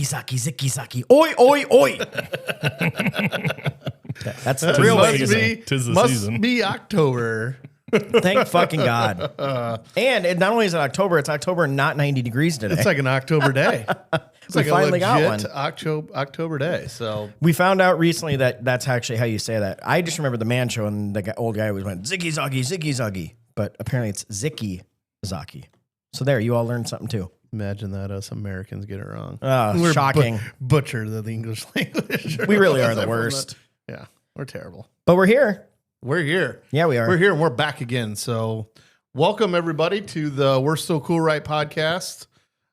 zicky zaki. Oi, oi, oi. That's the real way to say it. Tis the Must season. be October. Thank fucking God. And not only is it October, not 90 degrees today. It's like an October day. It's We like finally a got legit one. October day. So We found out recently that that's actually how you say that. I just remember the man show and the old guy always went zicky zagi, but apparently it's zicky zaki. So there, you all learned something too. imagine that us Americans get it wrong. Oh, shocking. Butcher the English language. We really are the worst. Yeah, we're terrible. But we're here. We're here. Yeah, we are. We're here and we're back again. So welcome everybody to the We're So Cool Right podcast.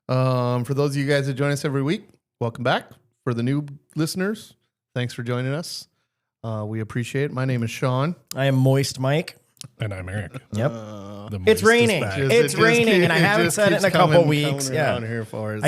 For those of you guys that join us every week, welcome back. For the new listeners, thanks for joining us. We appreciate it. My name is Sean. I am Moist Mike. And I'm Eric. Yep. The It's moist is raining. back. It's raining, and I haven't said it in a couple weeks. Yeah. Here for it,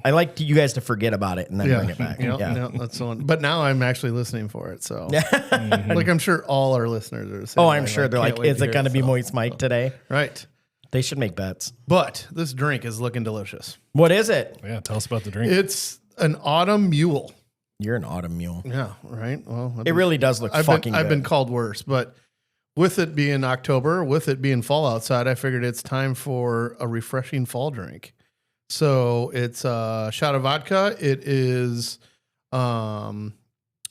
I like you guys to forget about it and then bring it back. Yep, Yeah. yep, that's the one. But now I'm actually listening for it. So, like, I'm sure all our listeners are. Oh, I'm sure they're like, is it going to be Moist Mike today? Right. They should make bets. But this drink is looking delicious. What is it? Yeah, tell us about the drink. It's an autumn mule. You're an autumn mule. Yeah. Right. Well, It really does look fucking good. I've been called worse, but with it being October, with it being fall outside, I figured it's time for a refreshing fall drink. So it's a shot of vodka. It is, and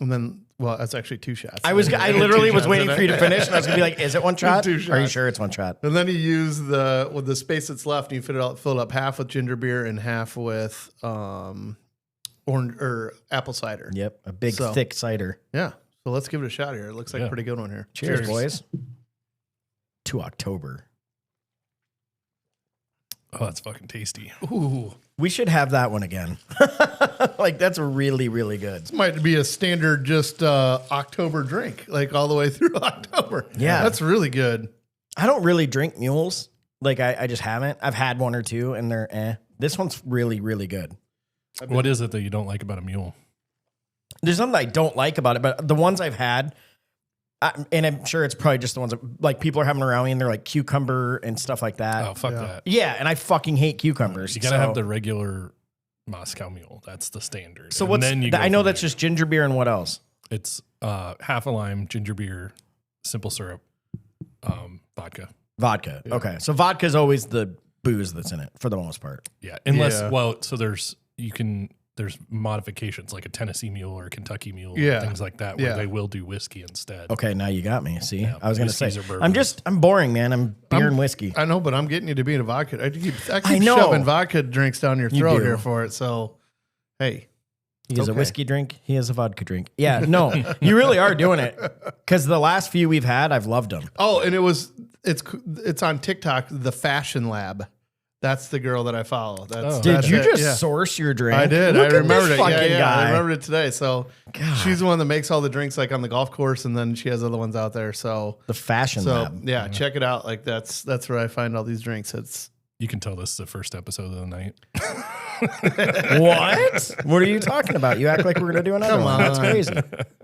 then, well, that's actually two shots. I literally was waiting for you to finish, and I was gonna be like, "Is it one shot? Two Are you shots. sure it's one shot?" And then you use with the space that's left, and you fill it up half with ginger beer and half with orange or apple cider. Yep, a big So- thick cider. Yeah. So let's give it a shot here. It looks like a pretty good one here. Cheers, boys. To October. Oh, that's fucking tasty. Ooh. We should have that one again. Like that's really, really good. This might be a standard just October drink, like all the way through October. Yeah. That's really good. I don't really drink mules. Like I just haven't. I've had one or two, and they're eh. This one's really, really good. What is it that you don't like about a mule? There's something I don't like about it, but the ones I've had, and I'm sure it's probably just the ones that like people are having around me, and they're like cucumber and stuff like that. Oh, fuck that. Yeah, and I fucking hate cucumbers. You gotta have the regular Moscow Mule. That's the standard. So And what's? then you go I know from that's there. just ginger beer and what else? It's half a lime, ginger beer, simple syrup, vodka. Vodka. Yeah. Okay, so vodka is always the booze that's in it for the most part. Yeah, unless so there's modifications like a Tennessee Mule or a Kentucky Mule, or things like that where they will do whiskey instead. Okay, now you got me. See, Yeah, I was going to say, whiskeys or bourbons. I'm boring, man. I'm beer and whiskey. I know, but I'm getting you to be in a vodka. I keep know. shoving vodka drinks down your throat do. here for it. So, hey. He has a whiskey drink. He has a vodka drink. Yeah, no, you really are doing it. Because the last few we've had, I've loved them. Oh, and it's on TikTok, the Fashion Lab. That's the girl that I follow. Did you just yeah. source your drink? I did. Look I at remembered this it. fucking Yeah, guy. I remembered it today. So God. she's the one that makes all the drinks like on the golf course, and then she has other ones out there. So The Fashion Lab. yeah, check it out. Like that's where I find all these drinks. You can tell this is the first episode of the night. What? What are you talking about? You act like we're going to do another one. That's crazy.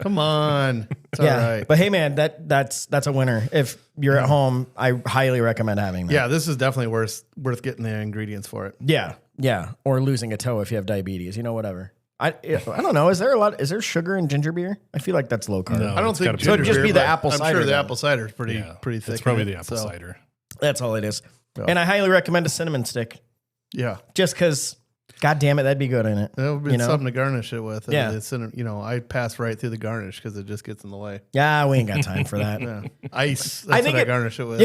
Come on. It's Yeah, all right. but hey, man, that's a winner. If you're at home, I highly recommend having that. Yeah, this is definitely worth getting the ingredients for it. Yeah. Or losing a toe if you have diabetes. You know, whatever. I don't know. Is there sugar in ginger beer? I feel like that's low carb. No. I don't It's think gotta be So it'd just ginger be beer, the but apple cider I'm sure the then. apple cider is pretty thick. It's probably in the it, apple so, cider. That's all it is. Yeah. And I highly recommend a cinnamon stick. Yeah, Just because, God damn it, that'd be good in it. that would be You know? something to garnish it with. Yeah. It's I pass right through the garnish because it just gets in the way. Yeah, we ain't got time for that. Yeah. Ice. I That's think what I it- garnish it with.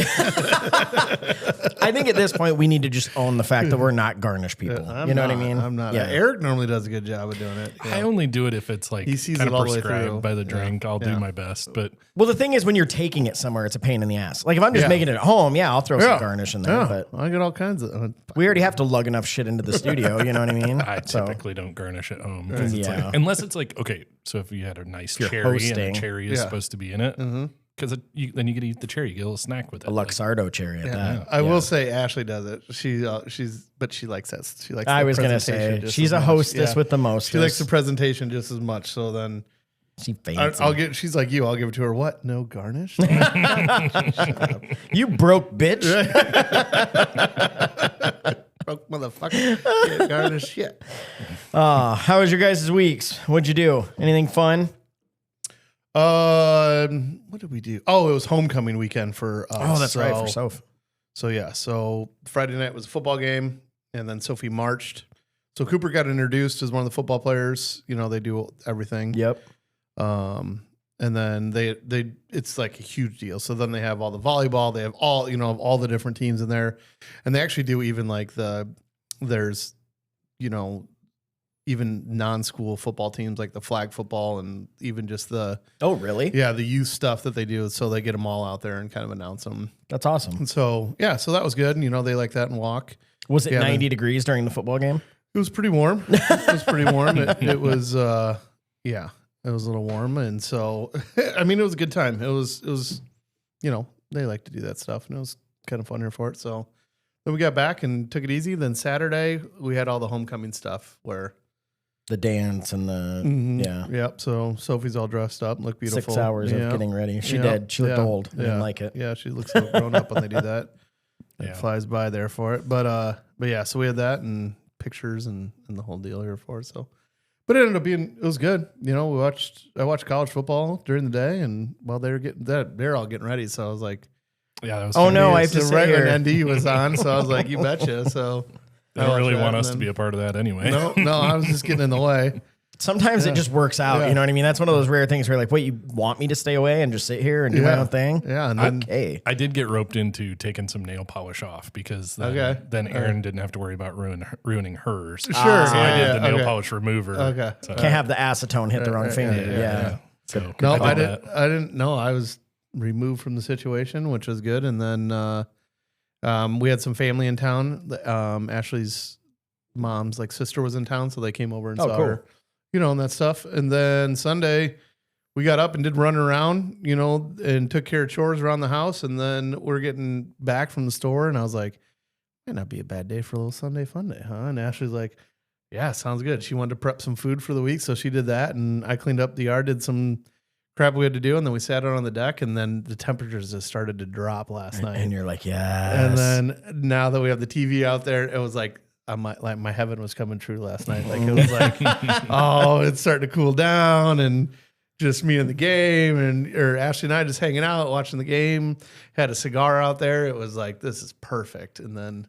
I think at this point we need to just own the fact that we're not garnish people. I'm you know not, what I mean? I'm not. Yeah. Eric normally does a good job of doing it. I only do it if it's like He sees kind it of all the way prescribed through. by the drink. I'll Yeah. do my best, but Well, the thing is, when you're taking it somewhere, it's a pain in the ass. Like if I'm just Yeah. making it at home, I'll throw Yeah. some garnish in there. Yeah, But I get all kinds of. we already have to lug enough shit into the studio. You know what I mean? I So, typically don't garnish at home. 'Cause it's Yeah. like, unless it's like, okay, so if you had a nice you're cherry and hosting. the cherry is Yeah. supposed to be in it, because then you get to eat the cherry, you get a little snack with it. a Luxardo cherry at that. I will say Ashley does it. She likes that. She likes. I the was gonna presentation say just she's as a much. hostess Yeah. with the most. She likes the presentation just as much. So then She fancy. I'll get. She's like you. I'll give it to her. What? No garnish. You broke bitch. Broke motherfucker. Can't garnish shit. How was your guys' weeks? What'd you do? Anything fun? What did we do? Oh, it was homecoming weekend for us. Oh, that's right, for Soph. So yeah, so Friday night was a football game, and then Sophie marched. So Cooper got introduced as one of the football players. You know, they do everything. Yep. And then they it's like a huge deal. So then they have all the volleyball. They have all the different teams in there, and they actually do even like there's even non-school football teams like the flag football and even just the really? Yeah, the youth stuff that they do. So they get them all out there and kind of announce them. That's awesome. And so yeah, so that was good. And, they like that and walk. Was it 90 degrees during the football game? It was pretty warm. It was pretty warm. It was it was a little warm, and so I mean it was a good time. It was they like to do that stuff, and it was kind of fun here for it. So then we got back and took it easy. Then Saturday we had all the homecoming stuff where the dance and the Yep. So Sophie's all dressed up, looked beautiful. 6 hours of getting ready. She did. She looked old. I didn't like it. Yeah, she looks so grown up when they do that. It flies by there for it. But yeah, so we had that and pictures and the whole deal here for it. So, but it ended up it was good. I watched college football during the day, and while they were they're all getting ready. So I was like, yeah, that was. Oh no, I have to say here. ND was on, so I was like, you betcha. So they don't really want us to be a part of that anyway. No, I was just getting in the way. Sometimes it just works out. Yeah. You know what I mean? That's one of those rare things where you're like, wait, you want me to stay away and just sit here and do my own thing? Yeah. And then, I did get roped into taking some nail polish off because then Erin didn't have to worry about ruining hers. Sure. So I did the nail polish remover. Okay. So can't have the acetone hit the wrong finger. Yeah. So no, I didn't know. I was removed from the situation, which was good. And then we had some family in town. Ashley's mom's sister was in town, so they came over and saw her. And that stuff. And then Sunday, we got up and did run around, and took care of chores around the house. And then we're getting back from the store, and I was like, might not be a bad day for a little Sunday fun day, huh? And Ashley's like, yeah, sounds good. She wanted to prep some food for the week, so she did that. And I cleaned up the yard, did some crap we had to do, and then we sat out on the deck, and then the temperatures just started to drop last night. And you're like, yes. And then now that we have the TV out there, it was like, my heaven was coming true last night. It was like, oh, it's starting to cool down, and just me in the game, or Ashley and I just hanging out, watching the game, had a cigar out there. It was like, this is perfect. And then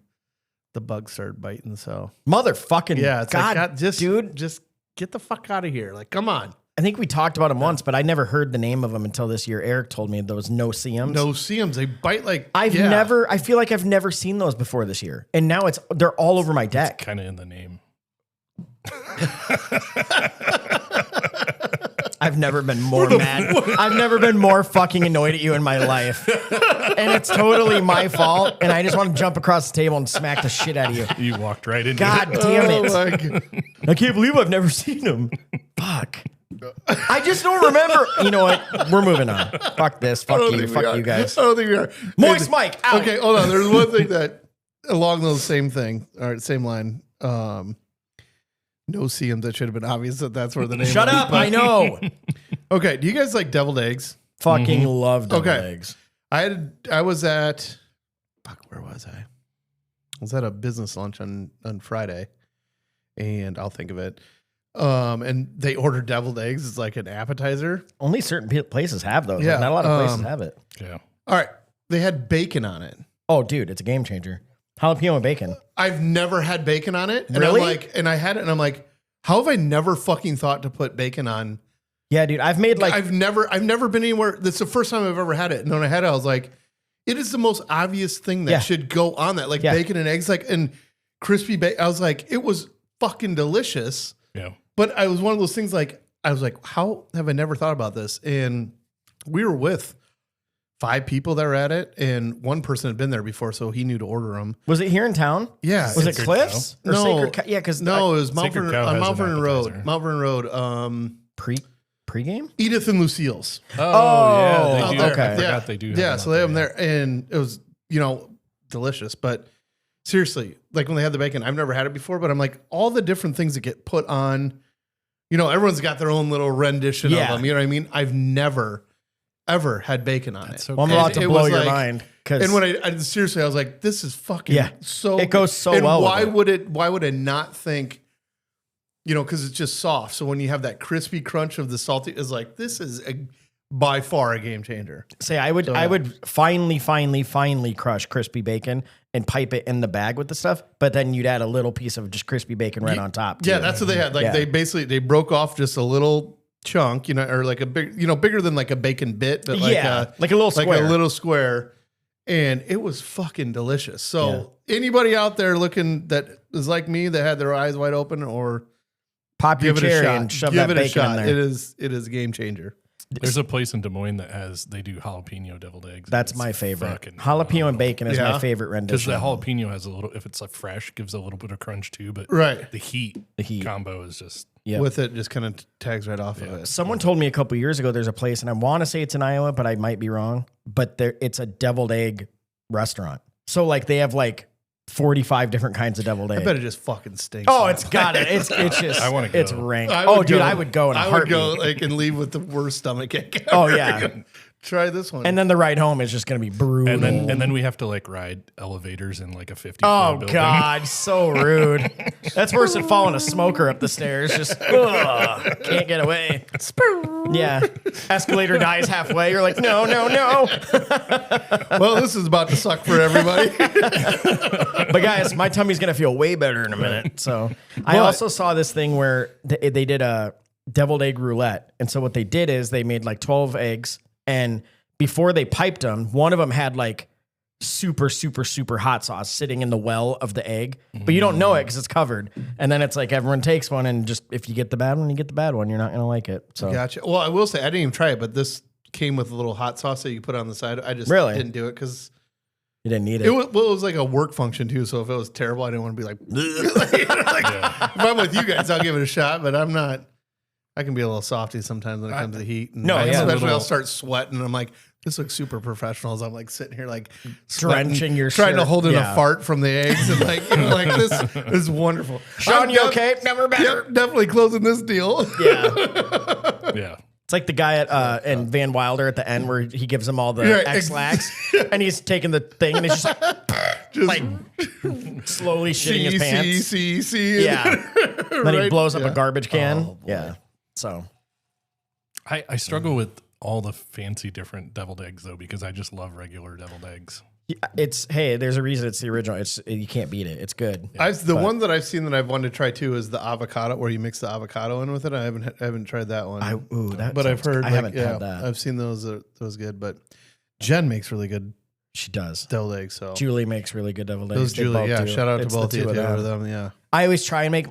the bugs started biting. So motherfucking it's God, dude, just get the fuck out of here. Come on. I think we talked about them once, but I never heard the name of them until this year. Eric told me those no-see-ums. No-see-ums. They bite I feel like I've never seen those before this year. And now they're all over my deck. Kind of in the name. I've never been more mad. I've never been more fucking annoyed at you in my life. And it's totally my fault. And I just want to jump across the table and smack the shit out of you. You walked right into God it. damn it. I can't believe I've never seen them. Fuck. I just don't remember. You know what? We're moving on. Fuck this. Fuck you. Fuck you guys. I don't think we are. Moist Mike. Out. Okay, hold on. There's one thing that along those same thing. All right, same line. No see-ums. That should have been obvious that that's where the name. Shut up. I know. Okay. Do you guys like deviled eggs? Fucking love deviled eggs. I was at. Fuck. Where was I? I was at a business lunch on Friday, and I'll think of it. And they ordered deviled eggs as like an appetizer. Only certain places have those. Yeah. Not a lot of places have it. Yeah. All right. They had bacon on it. Oh, dude, it's a game changer. Jalapeno and bacon. I've never had bacon on it. And Really? I had it and I'm like, how have I never fucking thought to put bacon on? Yeah, dude, I've made I've never been anywhere. That's the first time I've ever had it. And when I had it, I was like, it is the most obvious thing that should go on that. Bacon and eggs, and crispy bacon. I was like, it was fucking delicious. Yeah. But I was one of those things I was like, how have I never thought about this? And we were with 5 people that were at it, and one person had been there before, so he knew to order them. Was it here in town? Yeah. Was it Sacred Cliffs? Cow? Or No. Sacred Cow? Yeah, because No, it was Mount Sacred Vernon, Cow has Mount an Vernon Road. appetizer. Mount Vernon Road. Pre-game? Edith and Lucille's. Oh, yeah. They do. okay. I forgot they do. have Yeah, them so out they have them there, and it was, delicious. But seriously, when they had the bacon, I've never had it before, but I'm like, all the different things that get put on, everyone's got their own little rendition of them. You know what I mean? I've never, ever had bacon on it. so Well, I'm about to It blow was your like- mind. And when I seriously, I was like, this is fucking so. It goes so and well Why with it. would I not think because it's just soft. So when you have that crispy crunch of the salty, it's like, this is by far a game changer. Say I would finely crush crispy bacon and pipe it in the bag with the stuff, but then you'd add a little piece of just crispy bacon right on top. Yeah, that's what they had. Like they broke off just a little chunk, or like a big, bigger than like a bacon bit, but like a little square. Like a little square. And it was fucking delicious. So anybody out there looking that is like me that had their eyes wide open, or pop your cherry and shove that bacon in there. It is a game changer. There's a place in Des Moines they do jalapeno deviled eggs. That's my favorite. Jalapeno and bacon is my favorite rendition. Because the jalapeno has a little, if it's like fresh, gives a little bit of crunch too. But the heat combo is just with it just kind of tags right off of it. Someone told me a couple years ago there's a place, and I want to say it's in Iowa, but I might be wrong. But it's a deviled egg restaurant. So like they have like 45 different kinds of deviled egg. I bet it just fucking stinks. Oh, it's got it. It's just. I want to go. It's rank. Dude, I would go in a heartbeat. I would go and leave with the worst stomach ache. Oh yeah. Try this one. And then the ride home is just going to be brutal. And then we have to like ride elevators in like a 50. Oh God, so rude. That's worse than following a smoker up the stairs. Just can't get away. Yeah. Escalator dies halfway. You're like, no. Well, this is about to suck for everybody. But guys, my tummy's going to feel way better in a minute. So I also saw this thing where they did a deviled egg roulette. And so what they did is they made like 12 eggs. And before they piped them, one of them had like super hot sauce sitting in the well of the egg, but you don't know it because it's covered. And then it's like everyone takes one, and just if you get the bad one, you get the bad one. You're not going to like it. So gotcha. Well, I will say I didn't even try it, but this came with a little hot sauce that you put on the side. I just didn't do it because you didn't need it. It was like a work function too. So if it was terrible, I didn't want to be like, if I'm with you guys, I'll give it a shot, but I'm not. I can be a little softy sometimes when it comes to the heat. And especially I'll start sweating. And I'm like, this looks super professional as I'm like sitting here like drenching your trying shirt. To hold in a fart from the eggs. And like, like this is wonderful. Sean, you okay? Never better. Yep, definitely closing this deal. Yeah. Yeah. It's like the guy at in Van Wilder at the end where he gives him all the X-Lax and he's taking the thing and he's just like slowly shitting his pants. See. Yeah. Then he blows up a garbage can. Oh, yeah. So I struggle with all the fancy different deviled eggs though, because I just love regular deviled eggs. There's a reason it's the original. You can't beat it. It's good. The one that I've seen that I've wanted to try too is the avocado, where you mix the avocado in with it. I haven't tried that one. I've heard. I haven't had that. I've seen those good, but Jen makes really good. She does deviled eggs. So Julie makes really good deviled eggs. Those Julie, shout out to both of them. Yeah, I always try and make.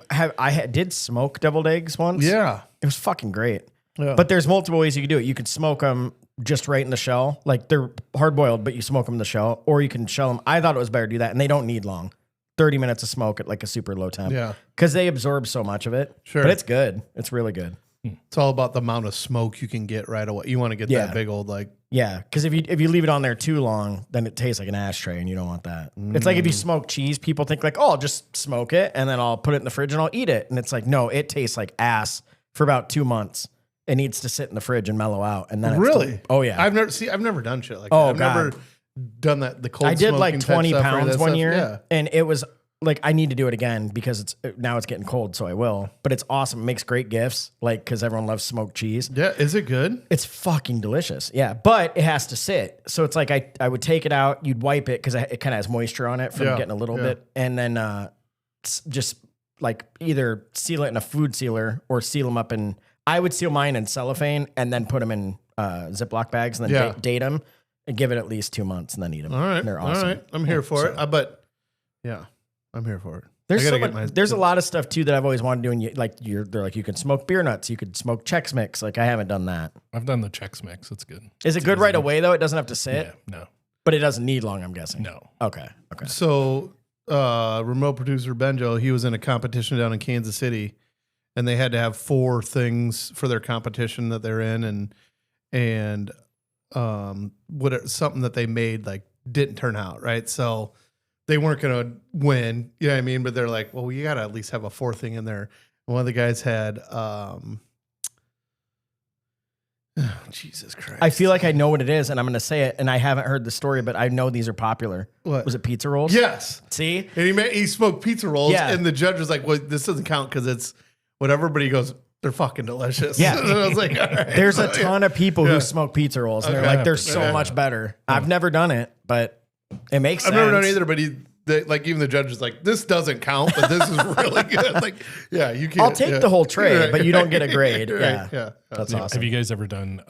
Did smoke deviled eggs once. Yeah, it was fucking great. Yeah. But there's multiple ways you can do it. You could smoke them just right in the shell, like they're hard boiled, but you smoke them in the shell, or you can shell them. I thought it was better to do that, and they don't need long. 30 minutes of smoke at like a super low temp. Yeah, because they absorb so much of it. Sure, but it's good. It's really good. It's all about the amount of smoke you can get right away. You want to get that big old because if you leave it on there too long, then it tastes like an ashtray, and you don't want that. It's like if you smoke cheese, people think like, oh, I'll just smoke it and then I'll put it in the fridge and I'll eat it, and it's like, no, it tastes like ass for about 2 months. It needs to sit in the fridge and mellow out, and then really, yeah. I've never done shit like that. I've never done that. The cold. I did like 20 pounds one year, yeah. And it was like I need to do it again because now it's getting cold, so I will. But it's awesome. It makes great gifts, like because everyone loves smoked cheese. Yeah, is it good? It's fucking delicious. Yeah, but it has to sit. So it's like I would take it out, you'd wipe it because it kind of has moisture on it from getting a little bit, and then just like either seal it in a food sealer or seal them up in. I would seal mine in cellophane and then put them in Ziploc bags and then date them and give it at least 2 months and then eat them. All right. They're awesome. All right. I'm here for it. But yeah, I'm here for it. There's a lot of stuff too that I've always wanted to do. And they're like, you can smoke beer nuts. You could smoke Chex Mix. Like I haven't done that. I've done the Chex Mix. It's good. Is it good right away though? It doesn't have to sit? Yeah, no. But it doesn't need long, I'm guessing. No. Okay. So remote producer Benjo, he was in a competition down in Kansas City. And they had to have 4 things for their competition that they're in, and something that they made like didn't turn out right, so they weren't gonna win. You know what I mean? But they're like, well, you gotta at least have a 4th thing in there. One of the guys had, Jesus Christ! I feel like I know what it is, and I'm gonna say it. And I haven't heard the story, but I know these are popular. What was it? Pizza rolls? Yes. See, and he smoked pizza rolls, and the judge was like, well, this doesn't count because it's whatever, but he goes, they're fucking delicious. Yeah. And I was like, all right. There's a ton of people who smoke pizza rolls, and they're like, they're so Okay. much better. I've never done it, but it makes sense. I've never done it either, but even the judge is like, this doesn't count, but this is really good. Like, yeah, you can't. I'll take the whole tray, Right. but you don't get a grade. Right. Yeah. Yeah. That's Have awesome. you guys ever done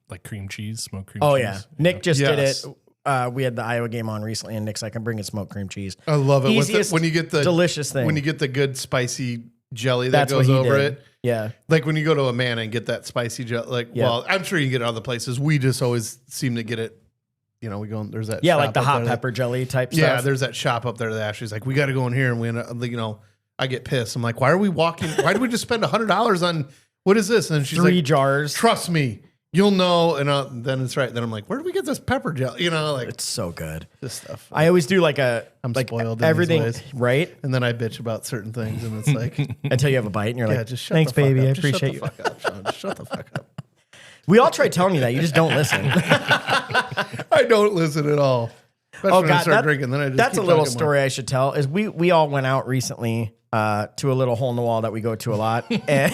like cream cheese, smoked cream Oh, cheese? yeah. Nick just Yes. did it. We had the Iowa game on recently, and Nick's like, I'm bringing smoked cream cheese. I love it. Easiest, When you get the delicious thing. when you get the good spicy jelly that That's what goes he over did. it. Yeah. Like when you go to a man and get that spicy jelly, like, Yeah. well, I'm sure you can get it other places. We just always seem to get it. You know, we go, there's that. Yeah, shop like the up hot there pepper jelly type Yeah, stuff. there's that shop up there that Ashley's like, we got to go in here. And we, you know, I get pissed. I'm like, why are we walking? Why do we just spend $100 on, what is this? And she's 3 like, jars. trust me, you'll know. And then it's right. Then I'm like, where do we get this pepper jelly? You know, like It's so good. this stuff. I always do like I'm like spoiled in these everything, ways. right? And then I bitch about certain things. And it's like, Until you have a bite and you're yeah, like, just shut thanks, the fuck baby. up. I Just appreciate you. Shut the fuck up, Sean. Just shut the fuck up. We all try telling you that. You just don't listen. I don't listen at all. Especially Oh when I God, start drinking, then I just that's a keep little talking more. story I should tell. Is we all went out recently to a little hole in the wall that we go to a lot, and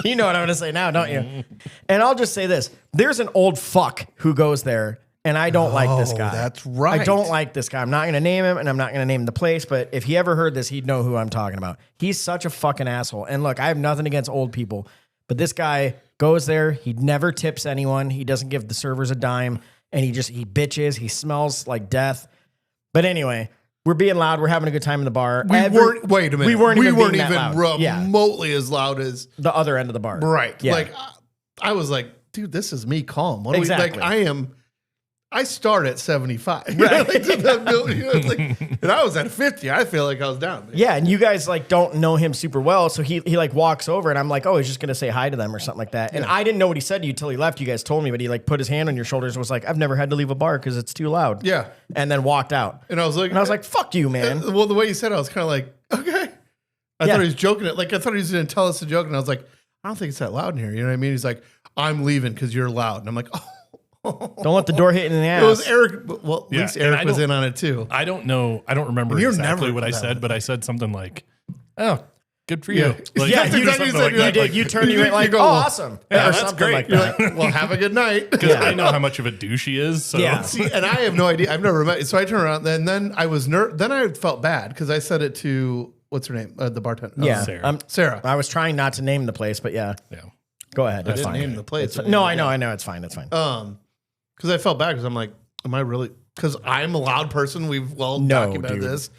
you know what I'm going to say now, don't you? And I'll just say this: there's an old fuck who goes there, and I don't like this guy. That's right. I don't like this guy. I'm not going to name him, and I'm not going to name the place. But if he ever heard this, he'd know who I'm talking about. He's such a fucking asshole. And look, I have nothing against old people, but this guy goes there. He never tips anyone. He doesn't give the servers a dime. And he bitches. He smells like death. But anyway, we're being loud. We're having a good time in the bar. Wait a minute. We weren't even being that even loud. Yeah. remotely as loud as The other end of the bar. right. Yeah. Like I was like, dude, this is me calm. What Exactly. I start at 75. Right. Like, to that building, you know, it's like, and I was at 50. I feel like I was down. Yeah, and you guys like don't know him super well, so he like walks over, and I'm like, oh, he's just gonna say hi to them or something like that. And I didn't know what he said to you till he left. You guys told me, but he like put his hand on your shoulders and was like, I've never had to leave a bar because it's too loud. Yeah. And then walked out. And I was like, fuck you, man. well, the way you said it, I was kind of like, okay. I Yeah. thought he was joking it. Like I thought he was going to tell us a joke, and I was like, I don't think it's that loud in here. You know what I mean? He's like, I'm leaving because you're loud, and I'm like, oh. Don't let the door hit in the ass. It was Eric. Well, at Yeah, least and Eric I was don't- in on it too. I don't know. I don't remember You're exactly never what I that said, way. but I said something like, "Oh, good for you." Yeah. Like, Yeah, That's you, exactly did, what you said. you You're did. like- You turned and you went you like, go, oh, well, awesome. yeah, or that's something great. like You're that. like, well, have a good night. because I know how much of a douche he is. So Yeah. See, and I have no idea. I've never met. So I turned around, and then I was then I felt bad because I said it to what's her name, the bartender. Yeah. Sarah. Sarah. I was trying not to name the place, but yeah. yeah. Go ahead. I It's didn't fine. name the place. No, I know. It's fine. It's fine. Because I felt bad because I'm like, am I really? Because I'm a loud person. We've documented dude. this.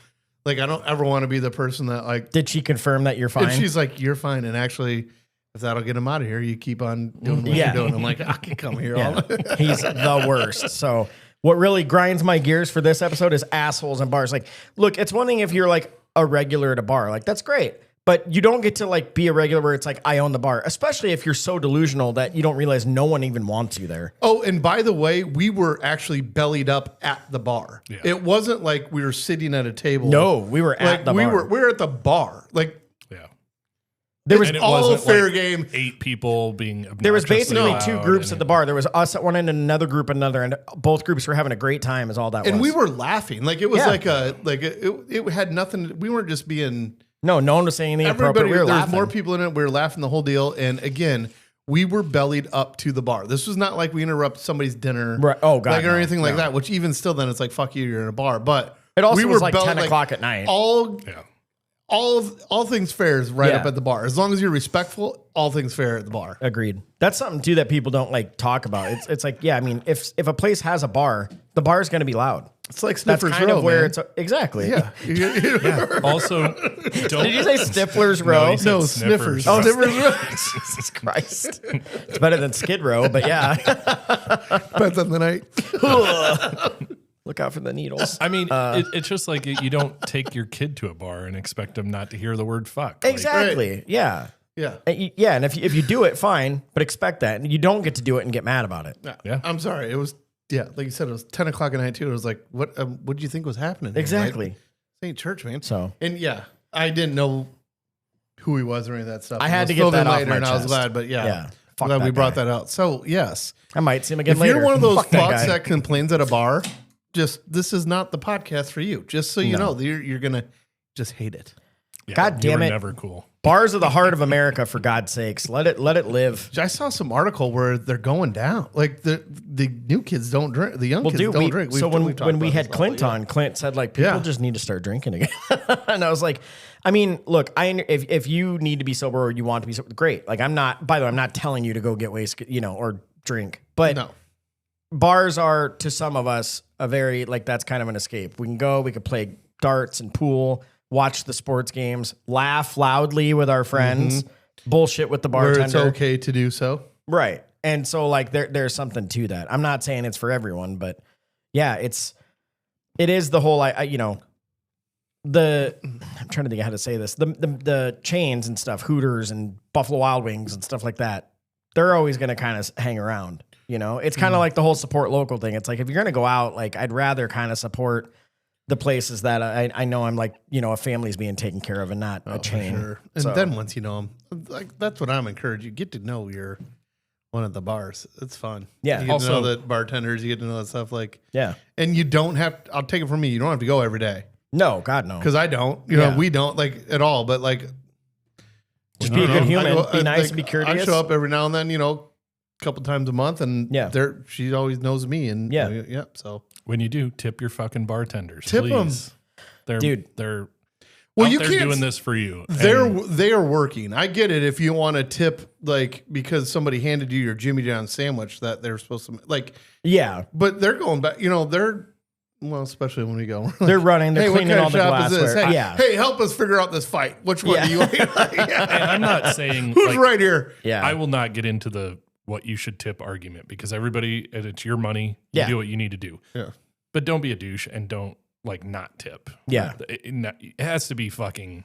Like, I don't ever want to be the person that like. Did she confirm that you're fine? And she's like, you're fine. And actually, if that'll get him out of here, you keep on doing what Yeah. you're doing. I'm like, I can come here all. Yeah. He's the worst. So what really grinds my gears for this episode is assholes in bars. Like, look, it's one thing if you're like a regular at a bar, like that's great. But you don't get to like be a regular where it's like, I own the bar, especially if you're so delusional that you don't realize no one even wants you there. Oh, and by the way, we were actually bellied up at the bar. Yeah. It wasn't like we were sitting at a table. No, we were like at the we bar. were at the bar. Like Yeah. There was And it all wasn't fair like game. 8 people being obnoxiously There was basically loud 2 groups and at the bar. There was us at one end and another group at another end. Both groups were having a great time is all that And was. we were laughing. Like it was Yeah. it had nothing. We weren't just being No one was saying anything everybody. appropriate. We were There's laughing. more people in it. We were laughing the whole deal. And again, we were bellied up to the bar. This was not like we interrupt somebody's dinner, Right. Oh, God, like or no, anything like no. that. Which even still, then it's like fuck you, you're in a bar. But It also we was were like bellied, 10 o'clock at night. All Yeah. all things fair is right Yeah. up at the bar. As long as you're respectful, all things fair at the bar. Agreed. That's something too that people don't like talk about. It's like, yeah, I mean, if a place has a bar, the bar is going to be loud. It's like That's Sniffer's kind Row, of where man. it's exactly. Yeah. Also, don't. Did you say Stifler's Row? he said No, Sniffers. Sniffers. Oh, Sniffers Row. Jesus Christ. It's better than Skid Row, but yeah. Depends on the night. Look out for the needles. I mean, it's just like you don't take your kid to a bar and expect them not to hear the word fuck. Like, Exactly. Yeah. Yeah. Yeah, and if you do it, fine, but expect that. And you don't get to do it and get mad about it. Yeah. I'm sorry. It was, like you said, it was 10 o'clock at night too. It was like, what did you think was happening? here? Exactly. Like, St. Church, man. So And yeah, I didn't know who he was or any of that stuff. I had It was to get filled that in off later, my and I was chest. glad, but yeah. Yeah. Fuck Glad that we brought guy. that out. So yes, I might see him again if later. you're one of those Fuck that fucks guy. that complains at a bar, this is not the podcast for you. Just so you know, you're gonna just hate it. Yeah, God damn you were it. never cool. Bars are the heart of America, for God's sakes. Let it live. I saw some article where they're going down. Like the new kids don't drink. The young kids don't drink. So We've when talked we about had this all, Clint yeah. on, Clint said like people Yeah. just need to start drinking again. And I was like, I mean, look, if you need to be sober or you want to be sober, great. Like I'm not. By the way, I'm not telling you to go get wasted, or drink. But No. bars are to some of us a very like that's kind of an escape. We can go. We can play darts and pool. Watch the sports games, laugh loudly with our friends, bullshit with the bartender. Where it's okay to do so. Right. And so like there's something to that. I'm not saying it's for everyone, but yeah, it is the whole I'm trying to think of how to say this. The chains and stuff, Hooters and Buffalo Wild Wings and stuff like that, they're always going to kind of hang around, It's kind of like the whole support local thing. It's like if you're going to go out, like I'd rather kind of support the places that I know I'm like, a family's being taken care of and not a chain. Sure. And then once you know them, like that's what I'm encouraged. You get to know your one of the bars. It's fun. Yeah. You get Also- to know the bartenders. You get to know that stuff. Like, Yeah. and you don't have. I'll take it from me. You don't have to go every day No, God, no. because I don't. Yeah. We don't like at all. But like, Just be a good human. Be nice, like, be courteous. I show up every now and then. A couple times a month, and Yeah. she always knows me. And Yeah. Yep. So When you do, tip your fucking bartenders. Tip 'em. please. They're Dude. They're Well, out you there can't- doing this for you. they are working. I get it if you want to tip like because somebody handed you your Jimmy John's sandwich that they're supposed to like. Yeah. But they're going back. They're well, especially when we go. They're running. They're Hey, what cleaning kind all of the shop is this? glassware. Hey, Yeah. hey, help us figure out this fight. Which one Yeah. do you like? And I'm not saying Who's like, right here? Yeah. I will not get into the what you should tip argument because everybody, it's your money. You Yeah. do what you need to do. Yeah. But don't be a douche and don't like not tip. Yeah. It has to be fucking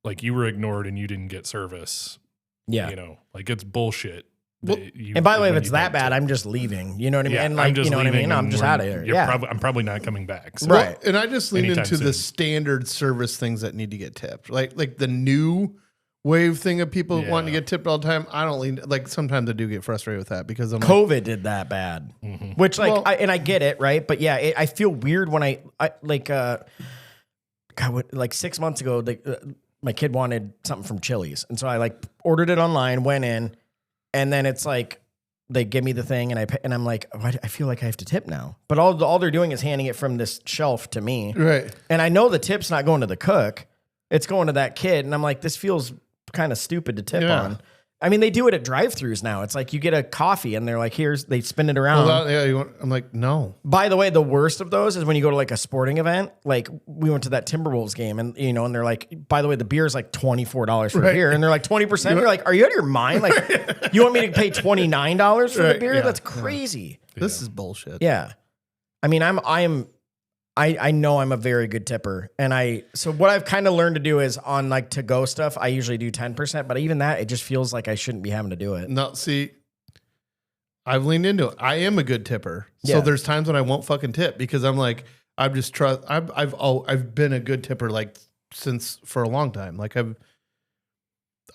like you were ignored and you didn't get service. Yeah. Like it's bullshit. Well, And by the way, if when it's you that don't bad, tip. I'm just leaving. You know what I mean? Yeah, And like, I'm just you know what I leaving mean? I'm and just we're- out of here. you're Yeah. I'm probably not coming back. So. Right. And I just lean Anytime into the soon. standard service things that need to get tipped. Like the new wave thing of people Yeah. wanting to get tipped all the time. I don't lean like sometimes I do get frustrated with that because I'm like, COVID did that bad, which like, Well- I get it. Right. But yeah, I feel weird when I like, God, like 6 months ago, my kid wanted something from Chili's. And so I like ordered it online, went in, and then it's like, they give me the thing and I'm like, oh, I feel like I have to tip now. But all they're doing is handing it from this shelf to me. right. And I know the tip's not going to the cook. It's going to that kid. And I'm like, this feels kind of stupid to tip Yeah. on. I mean, they do it at drive-thrus now. It's like you get a coffee and they're like, they spin it around. I'm like, no. By the way, the worst of those is when you go to like a sporting event. Like we went to that Timberwolves game and, and they're like, by the way, the beer is like $24 for Right. beer. And they're like 20%. You're like, are you out of your mind? Like, you want me to pay $29 for the Right, beer? yeah, That's crazy. This is bullshit. Yeah. I mean, I know I'm a very good tipper. And so what I've kind of learned to do is on like to go stuff, I usually do 10%, but even that, it just feels like I shouldn't be having to do it. No, see, I've leaned into it. I am a good tipper. Yeah. So there's times when I won't fucking tip because I'm like, I've been a good tipper like for a long time. Like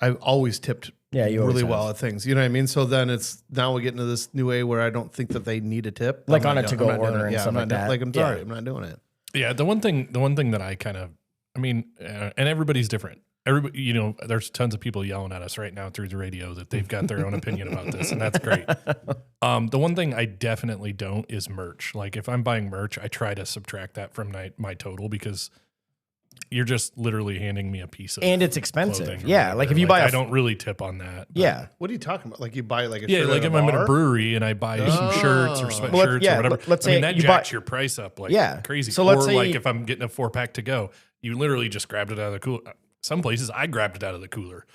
I've always tipped Yeah, you always really have. well at things. You know what I mean? So then now we get into this new way where I don't think that they need a tip. Like I'm on not a doing- to-go I'm not doing order it. and Yeah, stuff I'm not like doing- that. Like I'm sorry, Yeah. I'm not doing it. Yeah, the one thing that I kind of, and everybody's different. Everybody, there's tons of people yelling at us right now through the radio that they've got their own opinion about this, and that's great. The one thing I definitely don't is merch. Like if I'm buying merch, I try to subtract that from my total because you're just literally handing me a piece of And it's expensive. clothing or Yeah. whatever. Like if you buy I don't really tip on that. but- yeah. What are you talking about? Like you buy like a Yeah, shirt like at if I'm at a bar? brewery and I buy some shirts or sweatshirts Well, yeah, or whatever, let's I mean, say that you jacks buy- your price up like Yeah. crazy. So let's or say like you- if I'm getting a 4-pack to go, you literally just grabbed it out of the cooler. Some places I grabbed it out of the cooler.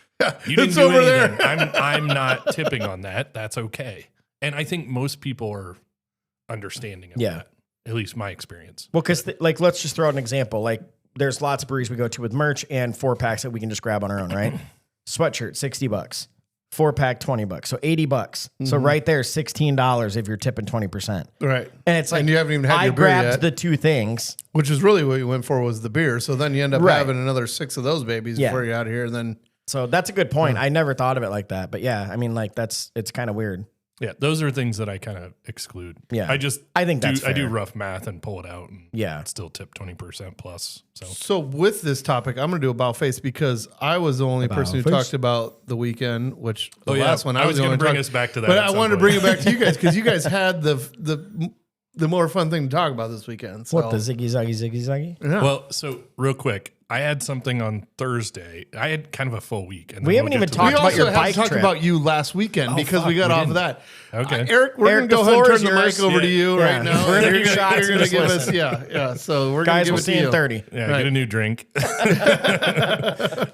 You didn't It's do over anything. there. I'm not tipping on that. That's okay. And I think most people are understanding of Yeah. that. At least my experience. Well, because like, let's just throw out an example. Like there's lots of breweries we go to with merch and 4-packs that we can just grab on our own, right? Sweatshirt, $60. 4-pack, $20. So $80. So right there, $16 if you're tipping 20%. Right. And it's like, And you haven't even had I your beer grabbed yet. the two things. Which is really what you went for was the beer. So then you end up Right. having another 6 of those babies Yeah. before you're out of here. And then So that's a good point. I never thought of it like that. But yeah, I mean, like it's kind of weird. Yeah, those are things that I kind of exclude. Yeah. I think that's I do fair. rough math and pull it out, and Yeah. still tip 20% plus. So So with this topic, I'm going to do about face because I was the only person who face? talked about the weekend, which the last one I was going to bring talk, us back to that. but at I some wanted to point. bring it back to you guys because you guys had the more fun thing to talk about this weekend. So. What, the ziggy zaggy? Yeah. Well, so real quick, I had something on Thursday. I had kind of a full week. And We then haven't we'll even get to talked we about also your had bike to talk trip. about you last weekend because we got off of that. Okay. Eric, we're Eric, going to go the ahead and floor turn is the mic yours. over to you Yeah. right now. We're gonna You're do shots You're and going to just give listen. us, yeah. So we're going to Guys, give we'll it see to you in you. 30. Yeah, Right. get a new drink.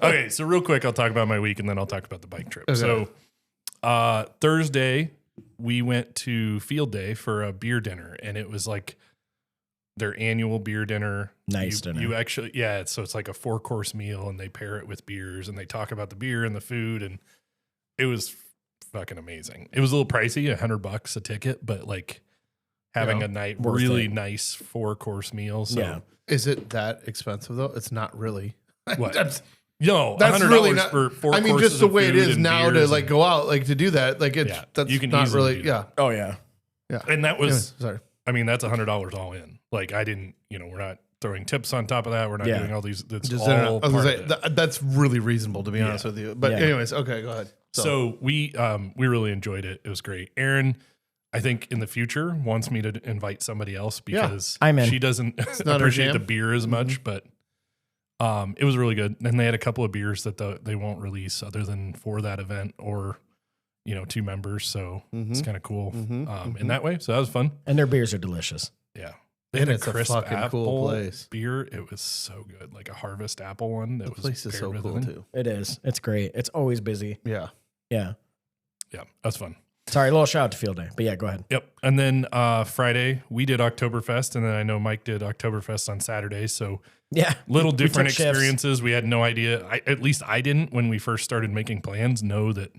Okay, so real quick, I'll talk about my week and then I'll talk about the bike trip. So Thursday, we went to Field Day for a beer dinner, and it was like their annual beer dinner. Nice dinner. You actually, so it's like a 4-course meal, and they pair it with beers, and they talk about the beer and the food, and it was fucking amazing. It was a little pricey, $100 a ticket, but like having a night Worth really it. nice 4-course meal. So Yeah. Is it that expensive though? It's not really. what? That's No, that's $100 really not. for 4 I mean, courses just the of way it food is and now to beers like and- go out, like to do that. Like it's Yeah, that's you can not easily really. do Yeah. Oh, yeah. Yeah. And that was, Sorry. I mean, that's $100 all in. Like I didn't, we're not throwing tips on top of that. We're not Yeah. doing all these. That's Just all I was part gonna of say, it. that's really reasonable to be honest with you. But Yeah. anyways, okay, go ahead. So we really enjoyed it. It was great. Aaron, I think in the future wants me to invite somebody else because I'm in. she doesn't not her appreciate the jam. beer as much, but it was really good. And they had a couple of beers that they won't release other than for that event or 2 members. So it's kind of cool in that way. So that was fun. And their beers are delicious. Yeah. And had it's a fucking cool place. Beer. It was so good. Like a Harvest Apple one. That The was place is so paired cool with it. too. It is. It's great. It's always busy. Yeah. Yeah. Yeah. That's fun. Sorry, a little shout out to Field Day. But yeah, go ahead. Yep. And then Friday we did Oktoberfest, and then I know Mike did Oktoberfest on Saturday. So Yeah. little We different took shifts. experiences. We had no idea. At least I didn't when we first started making plans know that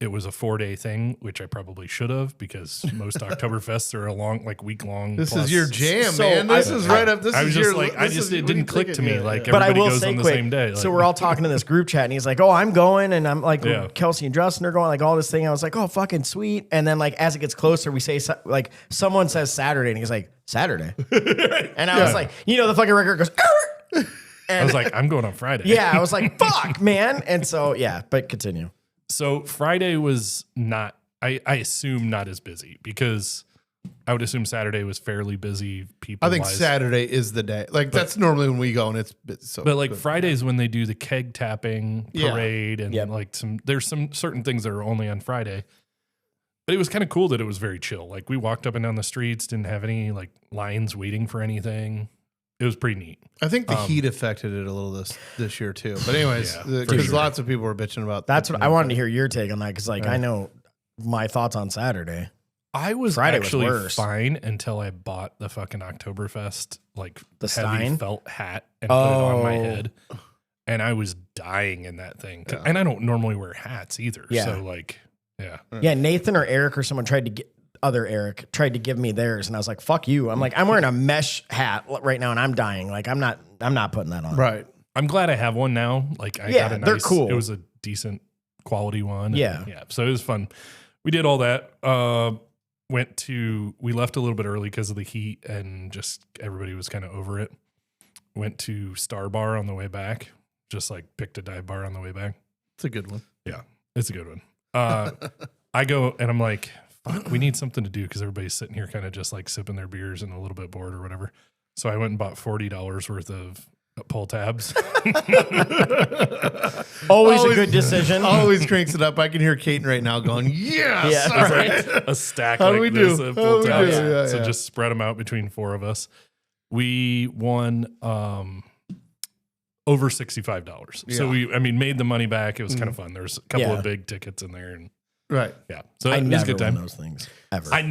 it was a 4-day thing, which I probably should have because most Oktoberfests are a long, like week-long. This plus. is your jam, So man. This I- is right up. This I was is just your. like, this it is- what didn't you click think to it- me. yeah, Like yeah. But I everybody will goes say on the quick. same day. So Like, we're all talking to this group chat, and he's like, "Oh, I'm going," and I'm like, Yeah. Kelsey and Justin are going, like all this thing. I was like, "Oh, fucking sweet." And then like as it gets closer, we say like someone says Saturday, and he's like, "Saturday," and I was like, the fucking record goes. "Arr!" I was like, I'm going on Friday. Yeah, I was like, "Fuck, man!" And so yeah, but continue. So Friday was not, I assume not as busy because I would assume Saturday was fairly busy. People, I think Saturday is the day. Like that's normally when we go, and it's so. but like Fridays when they do the keg tapping Yeah. parade and Yep. like there's some certain things that are only on Friday. But it was kind of cool that it was very chill. Like we walked up and down the streets, didn't have any like lines waiting for anything. It was pretty neat. I think the heat affected it a little this year too. But anyways, Yeah, because for sure. lots of people were bitching about. That's what I wanted to hear your take on that because like I know my thoughts on Saturday. I was Friday was actually worse. fine until I bought the fucking Oktoberfest like The heavy stein? felt hat and put it on my Oh. head, and I was dying in that thing. And I don't normally wear hats either. Yeah. So like, yeah, Yeah, Nathan or Eric or someone tried to give me theirs, and I was like, "Fuck you!" I'm like, I'm wearing a mesh hat right now, and I'm dying. Like, I'm not putting that on. right. I'm glad I have one now. Like, I Yeah, got a they're nice, cool. It was a decent quality one. And Yeah. yeah. So it was fun. We did all that. We left a little bit early because of the heat, and just everybody was kind of over it. Went to Star Bar on the way back. Just like picked a dive bar on the way back. It's a good one. Yeah, it's a good one. I go and I'm like, fuck, we need something to do because everybody's sitting here kind of just like sipping their beers and a little bit bored or whatever. So I went and bought $40 worth of pull tabs. Always a good decision. Always cranks it up. I can hear Caton right now going, "Yes, Yeah. all right." A stack How do like we this do? of How pull do we tabs. do? Yeah, So yeah. just spread them out between 4 of us. We won over $65. So Yeah. we made the money back. It was kind of fun. There's a couple Yeah. of big tickets in there, and Right. yeah, so I it was a never good win time. those things ever. I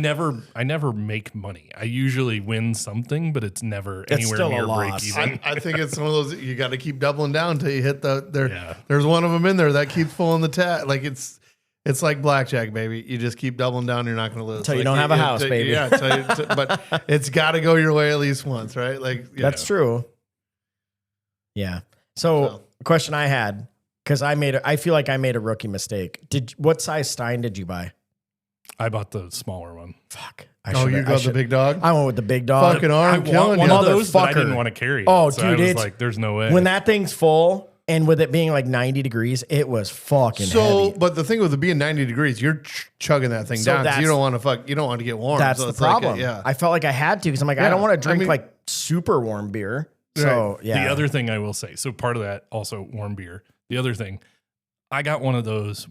never make money. I usually win something, but it's never anywhere still a near break loss. even. I think it's one of those you got to keep doubling down until you hit there. Yeah. There's one of them in there that keeps pulling the tat. Like it's like blackjack, baby. You just keep doubling down. You're not going to lose Till you don't have a house, baby. Yeah, but it's got to go your way at least once, right? Like That's true. Yeah. So, question I had, because I feel like I made a rookie mistake. What size stein did you buy? I bought the smaller one. Fuck. You got the big dog? I went with the big dog. Fucking I arm want killing one you. of those, but I Motherfucker. didn't want to carry it. Oh, so dude, I was it's like, there's no way. when that thing's full and with it being like 90 degrees, it was fucking heavy. But the thing with it being 90 degrees, you're chugging that thing down because you don't want to you don't want to get warm. That's So the it's like problem. yeah. I felt like I had to because I'm like, I Yeah, don't want to I drink mean- like super warm beer. So yeah. The other thing I will say, so part of that also warm beer. The other thing, I got one of those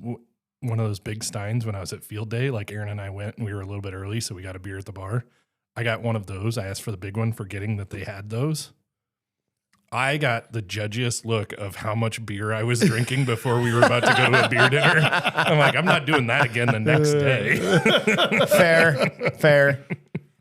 big steins when I was at field day. Like Aaron and I went and we were a little bit early, so we got a beer at the bar. I got one of those. I asked for the big one, forgetting that they had those. I got the judgiest look of how much beer I was drinking before we were about to go to a beer dinner. I'm like, I'm not doing that again the next day. Fair.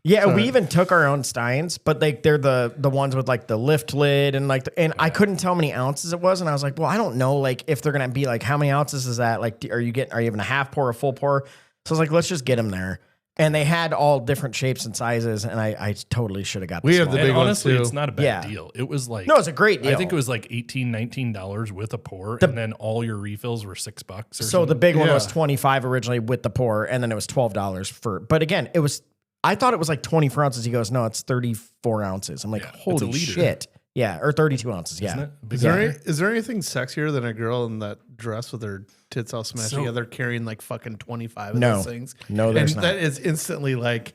Yeah, we even took our own steins, but they're the ones with like the lift lid and like and I couldn't tell how many ounces it was, and I was like, well, I don't know, like if they're gonna be like how many ounces is that? Like, are you having a half pour, a full pour? So I was like, let's just get them there. And they had all different shapes and sizes, and I totally should have got. We have the And big ones honestly, too. it's not a bad Yeah. deal. It was like No, it's a great deal. I think it was like $18, $19 with a pour, and then all your refills were $6 or So the something. big one was Yeah. $25 originally with the pour, and then it was $12 for. But again, it was. I thought it was like 24 ounces. He goes, no, it's 34 ounces. I'm like, Yeah, it's a holy liter. shit. Yeah, or 32 ounces. Yeah. Isn't it? Big Is there anything sexier than a girl in that dress with her tits all smashed So- together carrying like fucking 25 of No. those things? No, there's and not. that is instantly like,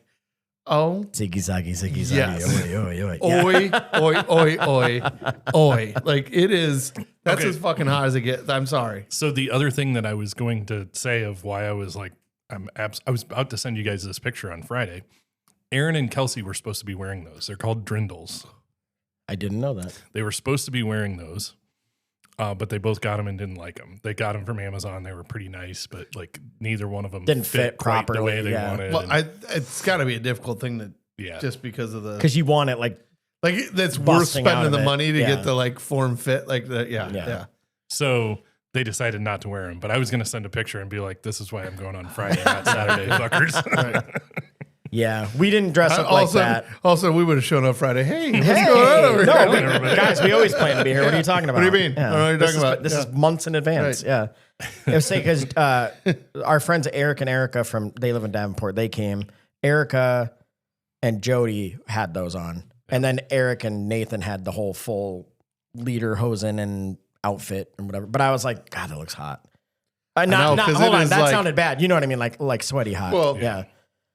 oh, Ziggy zaggy, ziggy zaggy. Yes. Oi, oi, oi. Yeah. oi. Like it is, that's Okay. as fucking hot as it gets. I'm sorry. So the other thing that I was going to say of why I was like, I was about to send you guys this picture on Friday. Aaron and Kelsey were supposed to be wearing those. They're called Drindles. I didn't know that. They were supposed to be wearing those, but they both got them and didn't like them. They got them from Amazon. They were pretty nice, but like neither one of them Didn't fit quite the way properly, they yeah. wanted. Well, and- it's got to be a difficult thing to yeah. just because of the Because you want it like, that's worth busting out spending of the it. money to Yeah. get the like form fit like that. Yeah, Yeah. yeah. So they decided not to wear them, but I was going to send a picture and be like, this is why I'm going on Friday, not Saturday, fuckers. yeah, we didn't dress up like that. Also, we would have shown up Friday. Hey, what's Hey, going on over no, here? guys, we always plan to be here. What are you talking about? What do you mean? What are you This talking is- about? This Yeah. is months in advance. Right. Yeah. It was because our friends Erik and Erica they live in Davenport. They came. Erica and Jody had those on. And then Erik and Nathan had the whole full lederhosen and outfit and whatever. But I was like, God, that looks hot. know, 'cause Hold it on, is that like- sounded bad. You know what I mean? Like sweaty hot. Well, yeah.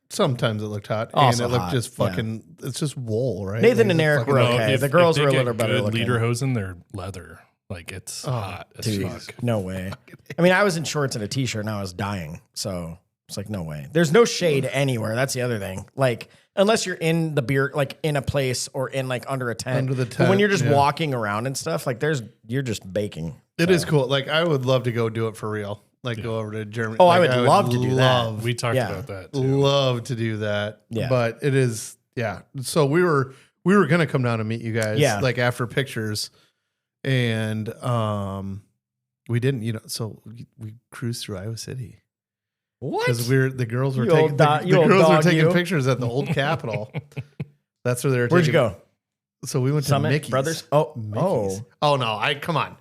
Sometimes it looked hot, Also and it looked hot, just yeah. fucking. It's just wool, right? Nathan Like, and it's Erik fucking- were No, okay. if- The girls if they were a get little better good looking. lederhosen, they're leather. Like it's hot as Dude, fuck. no way. I mean, I was in shorts and a t-shirt and I was dying. So it's like, no way. There's no shade anywhere. That's the other thing. Like, unless you're in the beer, like in a place or in like under a tent. Under the But when tent, you're just yeah. walking around and stuff, like you're just baking. It is cool. Like I would love to go do it for real. Like go over to Germany. Oh, Like, I would love to do that. We talked Yeah. about that too. Love to do that. Yeah. But it is, yeah. So we were gonna come down and meet you guys. Yeah. Like after pictures, and we didn't. You know, so we cruised through Iowa City What? because the girls were You taking old dog- you the old girls were dog, taking you. pictures at the old Capitol. That's where they were. Where'd you taking, go? So we went Summit to Mickey's. Brothers? Oh, Mickey's. Oh no! Come on.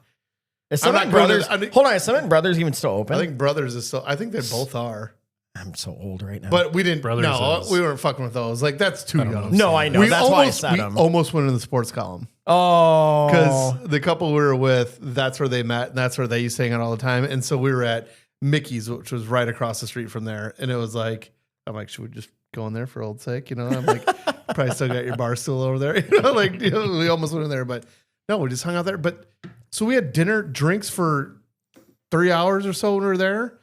Is I'm Summit not going to- Brothers? I think- Hold on, is Summit Brothers even still open? I think Brothers is still. I think they both are. I'm so old right now. But we didn't. Brothers no, is- we weren't fucking with those. Like that's too don't young. know. no, I know. That's why I said we them. almost went in the sports column Oh, because the couple we were with, that's where they met, and that's where they used to hang out all the time. And so we were at Mickey's, which was right across the street from there. And it was like, I'm like, should we just go in there for old sake? You know, I'm like, probably still got your bar stool over there. You know, like we almost went in there, but no, we just hung out there. But so we had dinner, drinks for 3 hours or so when we were there.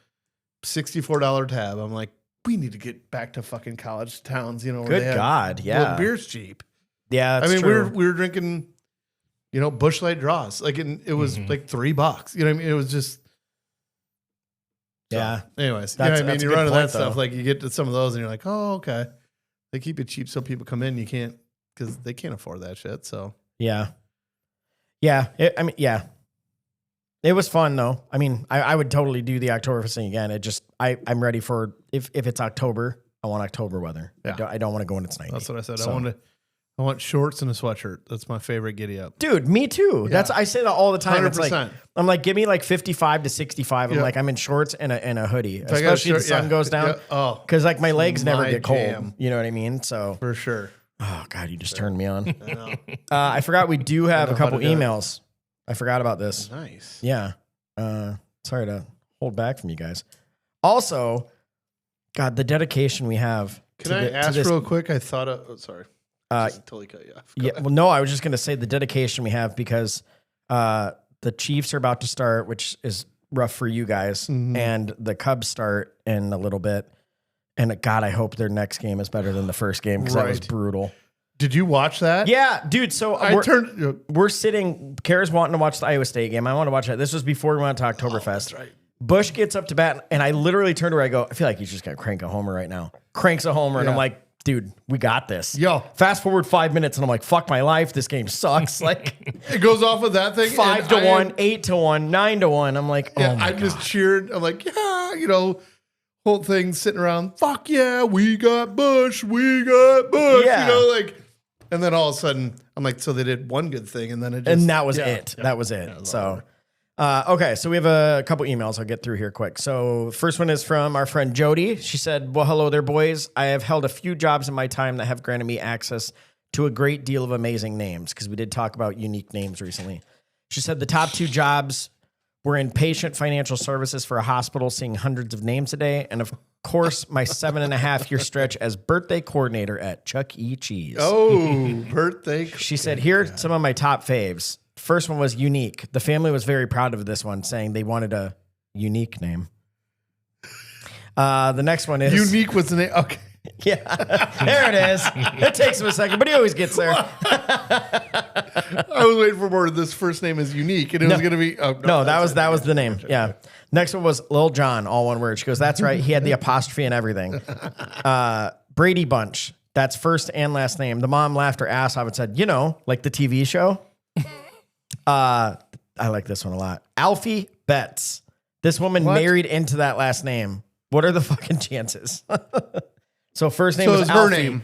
$64 tab. I'm like, we need to get back to fucking college towns, you know. Where good they have, God, where yeah, beer's cheap. yeah. That's I mean, true. we were drinking, you know, Busch Light draws. Like, it was like $3. You know what I mean? It was just. yeah. Anyways, That's- you know what I mean? that's a You good run into that point, stuff. though. Like, you get to some of those, and you're like, oh, okay. They keep it cheap so people come in. You can't because they can't afford that shit. So Yeah. Yeah. It was fun though. I mean, I would totally do the Oktoberfest thing again. It just, I'm ready for, if it's October, I want October weather. Yeah. I don't want to go when it's 90. that's what I said. So- I I want shorts and a sweatshirt. That's my favorite giddy up. Dude, me too. I say that all the time. 100%. It's like, I'm like, give me like 55 to 65. I'm like, I'm in shorts and a hoodie, especially if the sun goes down. Oh, because like my legs never my get cold. jam. You know what I mean? So for sure. Oh God, you just turned me on. I forgot we do have a couple emails. I forgot about this. Nice. Yeah. Sorry to hold back from you guys. Also, God, the dedication we have. Can I ask real quick? I thought sorry. Just totally cut you off. Yeah. Well, no, I was just going to say the dedication we have because the Chiefs are about to start, which is rough for you guys, and the Cubs start in a little bit. And God, I hope their next game is better than the first game because that was brutal. Did you watch that? Yeah, dude. So we're sitting. Kara's wanting to watch the Iowa State game. I want to watch that. This was before we went to Oktoberfest. That's right. Bush gets up to bat, and I literally turned to her. I go, I feel like he's just going to crank a homer right now. Cranks a homer, and I'm like, dude, we got this. Yo. Fast forward 5 minutes, and I'm like, fuck my life. This game sucks. Like, it goes off of that thing. 5-1, 8-1, 9-1. I'm like, oh my God. Just cheered. I'm like, yeah, whole thing sitting around. Fuck yeah, we got Bush. Yeah. And then all of a sudden, I'm like, so they did one good thing, and then it just... And that was it. Yeah. That was it. Yeah, so, okay, so we have a couple emails I'll get through here quick. So first one is from our friend Jody. She said, well, hello there, boys. I have held a few jobs in my time that have granted me access to a great deal of amazing names, because we did talk about unique names recently. She said the top 2 jobs were in patient financial services for a hospital, seeing hundreds of names a day, and of course, my 7.5-year stretch as birthday coordinator at Chuck E. Cheese. Oh, birthday. She said, here are some of my top faves. First one was unique. The family was very proud of this one, saying they wanted a unique name. The next one is... Unique was the name. Okay. Yeah, there it is. It takes him a second, but he always gets there. I was waiting for more. This first name is unique, and it was going to be... Oh, no, that was the name. Yeah. Next one was Lil John, all one word. She goes, that's right. He had the apostrophe and everything. Brady Bunch. That's first and last name. The mom laughed her ass off and said, like the TV show. I like this one a lot. Alfie Betts. This woman married into that last name. What are the fucking chances? So first name was Alfie. Her name.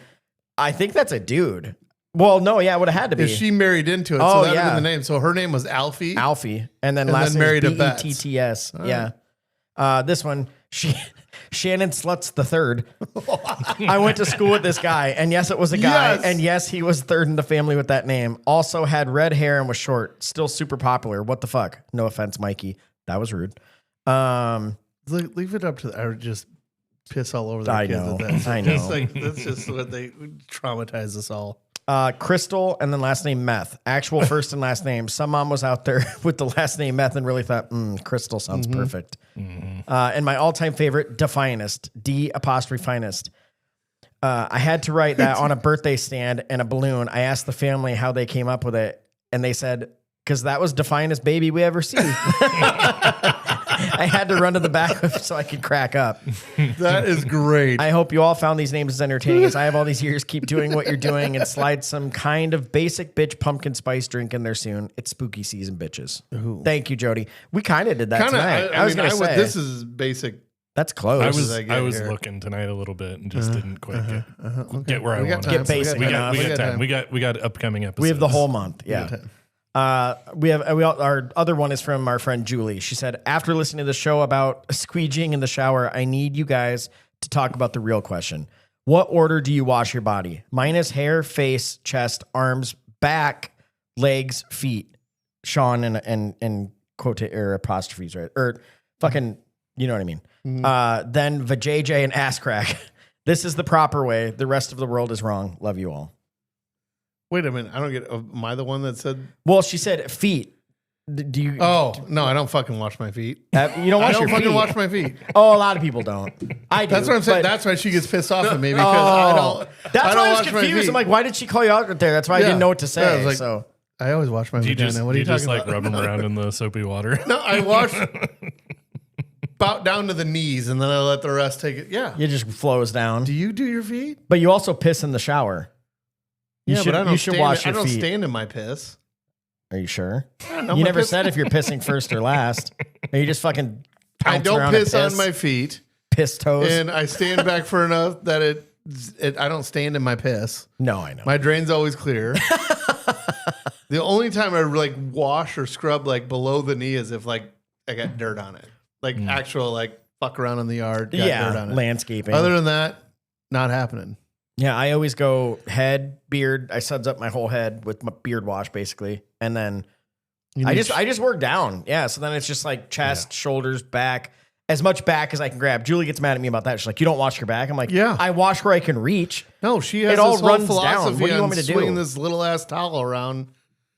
I think that's a dude. Well, no, yeah, it would have had to be. If she married into it, so that would have been the name. So her name was Alfie. Alfie. And then last name is Betts. Yeah. This one, Shannon Sluts the third. I went to school with this guy, and yes, it was a guy, and yes, he was third in the family with that name. Also had red hair and was short. Still super popular. What the fuck? No offense, Mikey. That was rude. Leave it up to I would just piss all over the kids. I know. That's just what they traumatize us all. Crystal, and then last name Meth. Actual first and last name. Some mom was out there with the last name Meth and really thought, Crystal sounds perfect. And my all-time favorite, Definest. D''Finest. I had to write that on a birthday stand and a balloon. I asked the family how they came up with it, and they said, because that was the finest baby we ever see. I had to run to the back so I could crack up. That is great. I hope you all found these names as entertaining as I have all these years. Keep doing what you're doing and slide some kind of basic bitch pumpkin spice drink in there soon. It's spooky season, bitches. Ooh. Thank you, Jody. We kind of did that tonight. I was going to say. This is basic. That's close. I was looking tonight a little bit and just didn't quite get where I wanted to get basic. We got time. We got upcoming episodes. We have the whole month. Yeah. Our other one is from our friend Julie. She said, after listening to the show about squeegeeing in the shower, I need you guys to talk about the real question. What order do you wash your body? Mine is hair, face, chest, arms, back, legs, feet. Sean and quote or apostrophes, right? Or fucking, you know what I mean? Then vajayjay and ass crack. This is the proper way. The rest of the world is wrong. Love you all. Wait a minute. I don't get... Am I the one that said... Well, she said feet. Do you... Oh, no, I don't fucking wash my feet. You don't wash your feet? I don't fucking wash my feet. Oh, a lot of people don't. I do. That's what I'm saying. That's why she gets pissed off at me because I don't... That's why I was confused. I'm like, why did she call you out right there? That's why I didn't know what to say. I was like, I always wash my vagina. What are you talking about? Just like rub them around in the soapy water? No, I wash... about down to the knees, and then I let the rest take it. Yeah. It just flows down. Do you do your feet? But you also piss in the shower. You should wash your feet. I don't stand in my piss. Are you sure? You never said if you're pissing first or last. Or you just fucking pounce around and piss on my feet. Piss toes. And I stand back for enough that it I don't stand in my piss. No, I know. My drain's always clear. The only time I like wash or scrub like below the knee is if like I got dirt on it, like actual like fuck around in the yard. Got dirt on it. Landscaping. Other than that, not happening. Yeah, I always go head, beard. I suds up my whole head with my beard wash basically, and then I just work down. Yeah, so then it's just like chest, shoulders, back. As much back as I can grab. Julie gets mad at me about that. She's like, "You don't wash your back." I'm like, Yeah. I wash where I can reach." No, she has It all this whole runs philosophy down. What do you want me to do? swinging this little ass towel around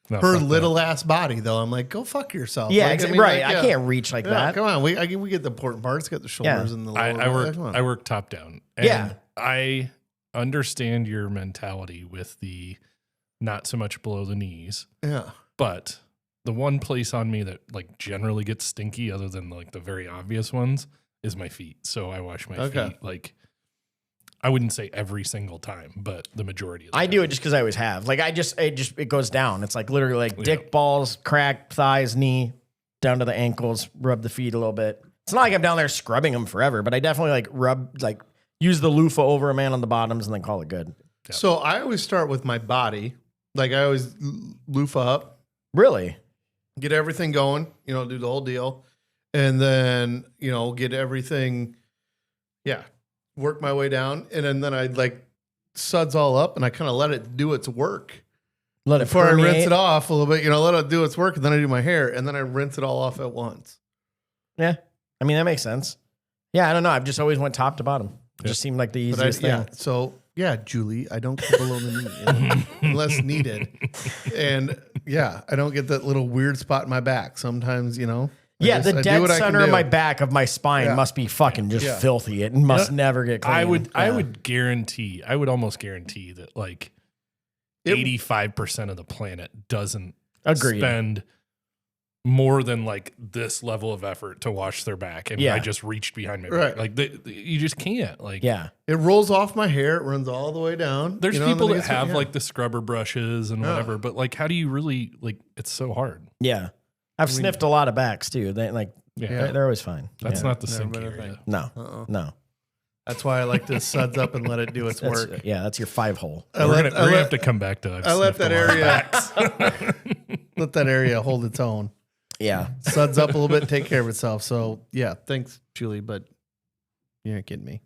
No, her fuck little ass body, though. I'm like, go fuck yourself. Yeah, Like, right. like, I can't reach like Yeah, that. come on. We get the important parts. Get the shoulders and the lower. I work top down. And Yeah. I understand your mentality with the not so much below the knees, Yeah. but the one place on me that like generally gets stinky, other than like the very obvious ones, is my feet. So I wash my feet like, I wouldn't say every single time, but the majority of the time. I do it just because I always have. Like it goes down. It's like literally like dick, balls, crack, thighs, knee, down to the ankles, rub the feet a little bit. It's not like I'm down there scrubbing them forever, but I definitely like use the loofah over a man on the bottoms and then call it good. Yeah. So I always start with my body. Like I always loofah up, Really? get everything going, do the whole deal. And then, get everything, work my way down. And then I like suds all up and I kind of let it do its work. Let it Before I permeate. rinse it off a little bit, let it do its work. And then I do my hair and then I rinse it all off at once. Yeah. I mean, that makes sense. Yeah, I don't know. I've just always went top to bottom. It just seemed like the easiest thing. Yeah. So, Julie, I don't go below the knee unless needed. And I don't get that little weird spot in my back. Sometimes, Yeah, the I do dead what I can center of do. my back of my spine must be fucking just filthy. It must never get clean. I would almost guarantee that like 85% of the planet doesn't Agreed. spend more than like this level of effort to wash their back. And I just reached behind my back. Like you just can't. Like, Yeah. It rolls off my hair. It runs all the way down. there's and then people it that gets- have like the scrubber brushes and whatever, but like, how do you really like? It's so hard. Yeah. I've sniffed a lot of backs too. They like they're always fine. That's Yeah. not the sink been a area. thing. No. No. That's why I like to suds up and let it do its That's, work. yeah, that's your 5-hole. We're gonna have to come back to that. I let that area let that area hold its own. Yeah. Suds up a little bit, take care of itself. So thanks, Julie, but you ain't kidding me.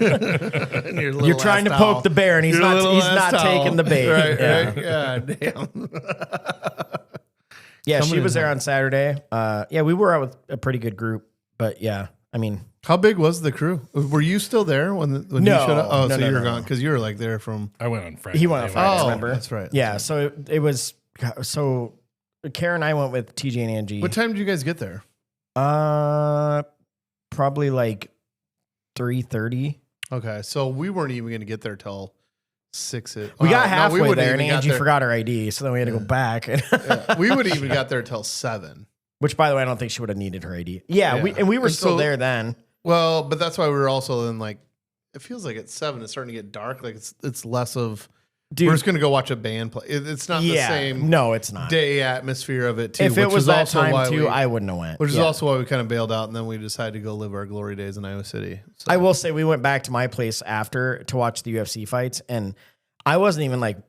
You're trying to poke the bear and he's not taking the bait. Right, yeah. right. God damn. Yeah, she Somebody was there was on Saturday. We were out with a pretty good group, but I mean, How big was the crew? Were you still there when you No. showed up? Oh, No, so no, you were no, gone no. because you were like there from. I went on Friday. he went on Friday, Oh, remember? that's right. Yeah, so it was, so Karen and I went with TJ and Angie. What time did you guys get there? Probably like 3:30. Okay, so we weren't even going to get there till 6. We got halfway wouldn't there, and even got Angie there. forgot her ID, so then we had to go back. We would have even got there till 7. Which, by the way, I don't think she would have needed her ID. Yeah, Yeah. we were And still so- there then. Well, but that's why we were also then like. It feels like at 7 it's starting to get dark. Like it's less of. Dude, We're just going to go watch a band play. It's not the same no, it's not. day atmosphere of it too. If it which was is that also time why too, we, I wouldn't have went. which is Yeah. also why we kind of bailed out, and then we decided to go live our glory days in Iowa City. So. I will say we went back to my place after to watch the UFC fights, and I wasn't even like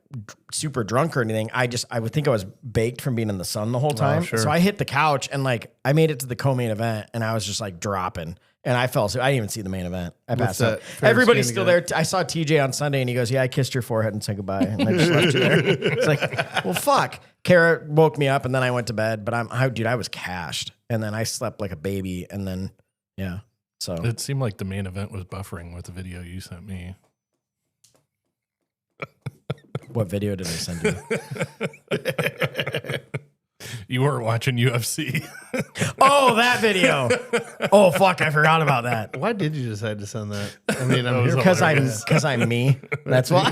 super drunk or anything. I would think I was baked from being in the sun the whole time. sure. So I hit the couch and like I made it to the co-main event, and I was just like dropping. And I fell asleep. I didn't even see the main event. I passed out. that fair Everybody's skin still guy? there. I saw TJ on Sunday, and he goes, "Yeah, I kissed your forehead and said goodbye." And I just left you there. It's like, well, fuck. Kara woke me up, and then I went to bed. But I was cashed, and then I slept like a baby, and then So It seemed like the main event was buffering with the video you sent me. what video did I send you? You weren't watching UFC. Oh, that video. Oh, fuck. I forgot about that. Why did you decide to send that? I mean, I'm here Because I'm me. That's why.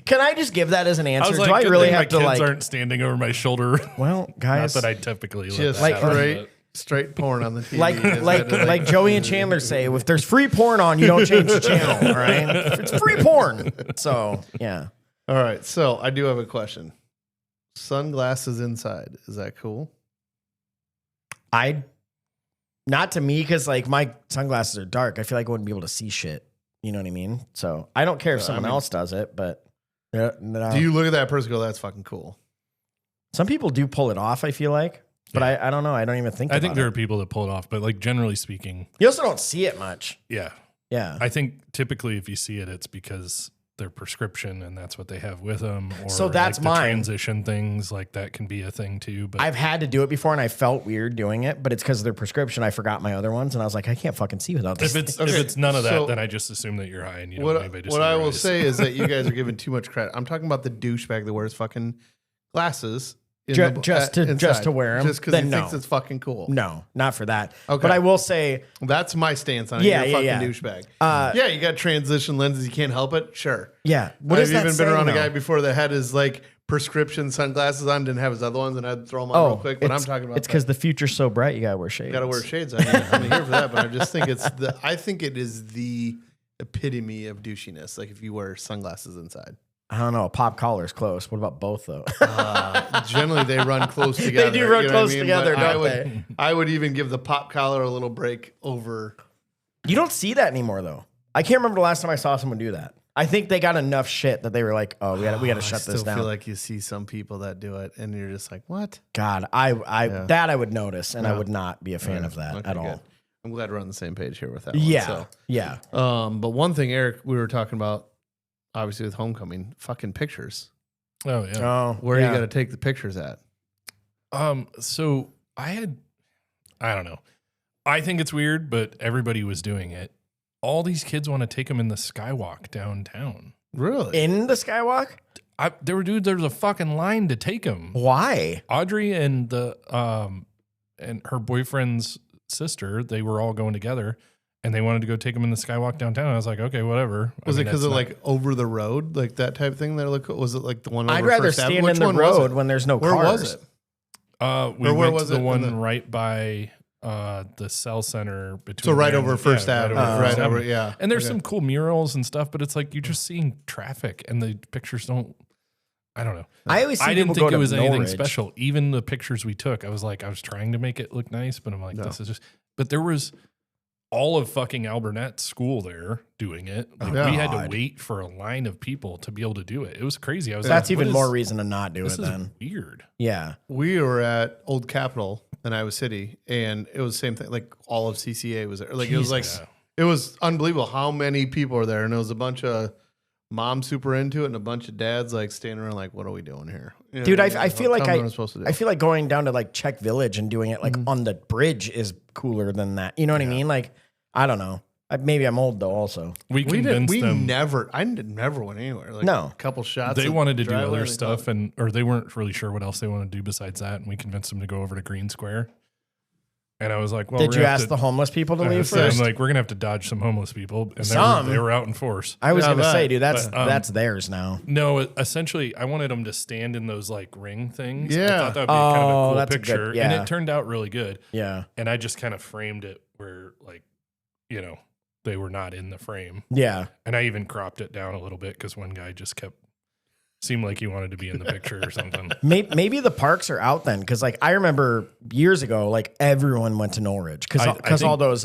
Can I just give that as an I answer? was Do like, I good really thing have to my kids like? aren't standing over my shoulder. Well, Not guys, that I typically let just that happen, straight porn on the TV. like Joey and Chandler say, if there's free porn on, you don't change the channel. All right, it's free porn. So yeah. All right, so I do have a question. Sunglasses inside, is that cool? Not to me, because like my sunglasses are dark. I feel like I wouldn't be able to see shit. You know what I mean? So I don't care if someone else does it, but no. Do you look at that person and go, that's fucking cool? Some people do pull it off, I feel like. But I don't know. I don't even think I think about there it. are people that pull it off, but like generally speaking, You also don't see it much. yeah. Yeah. I think typically if you see it, it's because their prescription and that's what they have with them. Or So that's like the mine. transition things, like that can be a thing too. But I've had to do it before and I felt weird doing it, but it's because of their prescription. I forgot my other ones and I was like, I can't fucking see without this. if it's none of that, so- then I just assume that you're high and you don't want anybody to see What I your will eyes. say is that you guys are giving too much credit. I'm talking about the douchebag that wears fucking glasses. Just to wear 'em? Just because Then he no. thinks it's fucking cool. No, not for that. Okay. But I will say, That's my stance on it. Yeah, You're a yeah, fucking yeah. douchebag. Yeah, you got transition lenses. You can't help it. Sure. yeah. What I've is that even been saying, around a though? guy before that had his like prescription sunglasses on, didn't have his other ones, and I'd throw them on real quick. But I'm talking about it's because the future's so bright, you gotta wear shades. got to wear shades. I'm here for that, but I just think I think it is the epitome of douchiness. Like if you wear sunglasses inside. I don't know. Pop collar's close. What about both though? Generally, they run close together. do run you know close what I mean? together, But don't I would even give the pop collar a little break over. You don't see that anymore though. I can't remember the last time I saw someone do that. I think they got enough shit that they were like, "Oh, we got to shut this I still down." feel like you see some people that do it, and you're just like, "What?" God, that I would notice, and I would not be a fan of that Okay, at all. good. I'm glad we're on the same page here with that. Yeah, One, yeah. but one thing, Eric, we were talking about, obviously with homecoming, fucking pictures. Oh yeah. Oh, Where yeah. you got to take the pictures at? So I don't know. I think it's weird, but everybody was doing it. All these kids want to take them in the skywalk downtown. Really? in the skywalk. There was a fucking line to take them. Why? Audrey and and her boyfriend's sister, they were all going together, and they wanted to go take them in the skywalk downtown. I was like, okay, whatever. Was it that's because of not- like over the road, like that type of thing? That look, was it like the one? I'd over rather First Avenue? stand Which in the one was road it? when there's no Where cars. was it? We Or where went was to the it? one right by the cell center between. So right there over and- First yeah, Avenue, over right First over, Avenue. yeah. And there's Okay. some cool murals and stuff, but it's like you're just seeing traffic, and the pictures don't. I don't know. I always see I didn't people think go it to was anything Norridge. special. Even the pictures we took, I was trying to make it look nice, but I'm like, No. this is just. But there was all of fucking Alburnett school there doing it. Like we had to God. wait for a line of people to be able to do it. It was crazy. I was That's like, even what more is- reason to not do This it is then. weird. Yeah. We were at Old Capitol in Iowa City, and it was the same thing. Like all of CCA was there. Like it was like Jesus. it was unbelievable how many people were there, and it was a bunch of moms super into it, and a bunch of dads like standing around like, "What are we doing here?" You know Dude, what I feel like Tell me what I'm supposed to do. I feel like going down to like Czech Village and doing it like on the bridge is cooler than that. You know what I mean? Like, I don't know. Maybe I'm old though. Also, We we convinced them. I never went anywhere. Like No. a couple shots. They of wanted to do driveway other and they stuff, called or they weren't really sure what else they wanted to do besides that, and we convinced them to go over to Green Square. And I was like, "Well, did we're you gonna have ask the homeless people to I leave said, first? I'm like, we're gonna have to dodge some homeless people, and Some? they were out in force. I was Yeah, gonna but- say, dude, that's but, that's theirs now. No, essentially, I wanted them to stand in those like ring things. I Yeah. thought that would be kind of a Oh, cool that's a good- picture, and yeah. it turned out really good. Yeah, And I just kind of framed it where, like, they were not in the frame, yeah. and I even cropped it down a little bit because one guy just seemed like he wanted to be in the picture or something. Maybe the parks are out then, because like I remember years ago, like everyone went to Norridge I because all think- those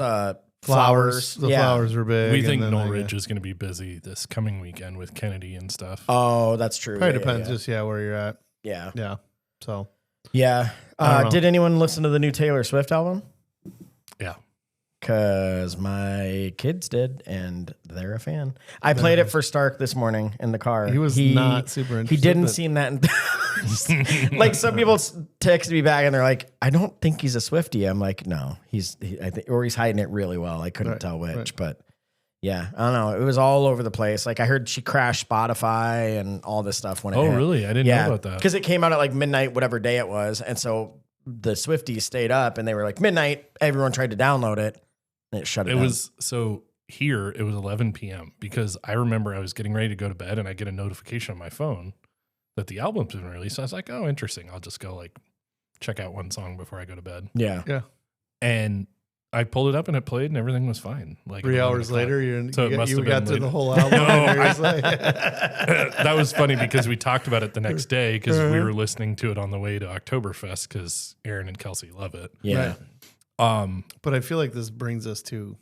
flowers. The yeah. flowers were big. We and think then Norridge is going to be busy this coming weekend with Kennedy and stuff. Oh, that's true. Probably Yeah, depends Yeah. just where you're at. Yeah. Yeah. So Yeah. I don't know. Did anyone listen to the new Taylor Swift album? Yeah. Because my kids did, and they're a fan. I played it for Stark this morning in the car. he was not super He interested. didn't but seem that. Like some people texted me back, and they're like, "I don't think he's a Swiftie." I'm like, "No, I think, or he's hiding it really well." I couldn't Right, tell which, right. but yeah, I don't know. It was all over the place. Like I heard she crashed Spotify and all this stuff when it Oh, hit. really? I didn't know about that. Because it came out at like midnight, whatever day it was, and so the Swifties stayed up, and they were like midnight. Everyone tried to download it. And it shut it It down. was so here it was 11 p.m. because I remember I was getting ready to go to bed and I get a notification on my phone that the album's been released. So I was like, oh, interesting. I'll just go like check out one song before I go to bed. Yeah. Yeah. And I pulled it up and it played and everything was fine. Like 3 at 11 hours o'clock. later, So it must you have got been through later. the whole album. No, and you're I- just like- That was funny because we talked about it the next day because Uh-huh. we were listening to it on the way to Oktoberfest because Aaron and Kelsey love it. Yeah. Right. But I feel like this brings us to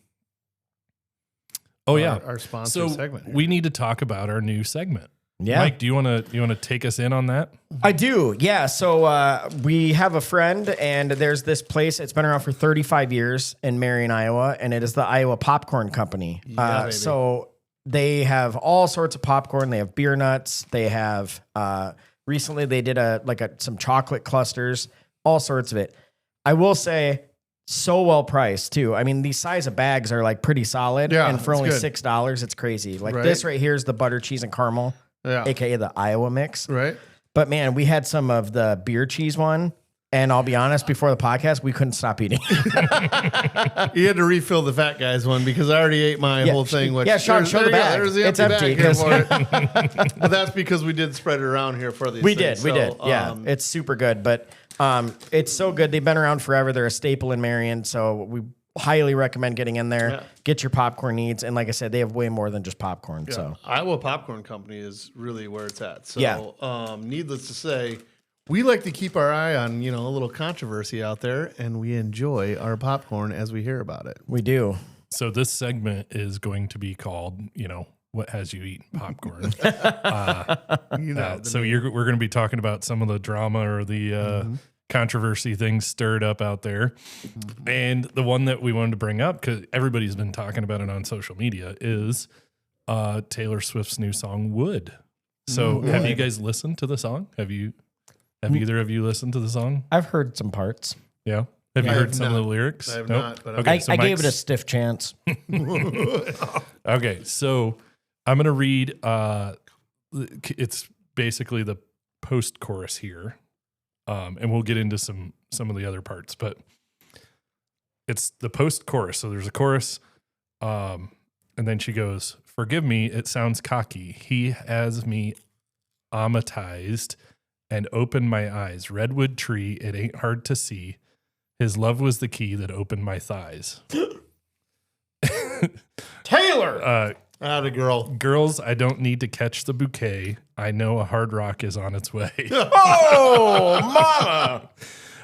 our sponsor So segment. Here. we need to talk about our new segment. Yeah. Mike, do you want to take us in on that? I do. Yeah. So we have a friend, and there's this place. It's been around for 35 years in Marion, Iowa, and it is the Iowa Popcorn Company. Baby. So they have all sorts of popcorn. They have beer nuts. They have recently they did some chocolate clusters, all sorts of it. I will say, so well priced too. I mean, these size of bags are like pretty solid, and for it's only good. $6, it's crazy. Like Right. this right here is the butter, cheese, and caramel, aka the Iowa mix. Right. But man, we had some of the beer cheese one, and I'll be honest, before the podcast, we couldn't stop eating. You had to refill the fat guys one because I already ate my whole thing. Which Sean, show the bag. There's the It's empty empty, bag here for it. But that's because we did spread it around here for these. We things. did. Yeah, it's super good, but it's so good. They've been around forever. They're a staple in Marion, so we highly recommend getting in there. Yeah. Get your popcorn needs, and like I said, they have way more than just popcorn. Yeah. So Iowa Popcorn Company is really where it's at. So, Yeah. Needless to say, we like to keep our eye on a little controversy out there, and we enjoy our popcorn as we hear about it. we do. So this segment is going to be called, what has you eaten popcorn? So we're going to be talking about some of the drama or the controversy things stirred up out there. And the one that we wanted to bring up, because everybody's been talking about it on social media, is Taylor Swift's new song, Wood. So have you guys listened to the song? Have either of you listened to the song? I've heard some parts. Yeah. Have you I heard have some not. of the lyrics? I have Nope. not, but Okay, so I gave it a Mike's- stiff chance. Okay, so I'm going to read, it's basically the post chorus here. And we'll get into some of the other parts, but it's the post chorus. So there's a chorus. And then she goes, "Forgive me, it sounds cocky. He has me amatized and opened my eyes. Redwood tree, it ain't hard to see. His love was the key that opened my thighs." Taylor! Atta girl. Girls, I don't need to catch the bouquet. I know a hard rock is on its way. Oh,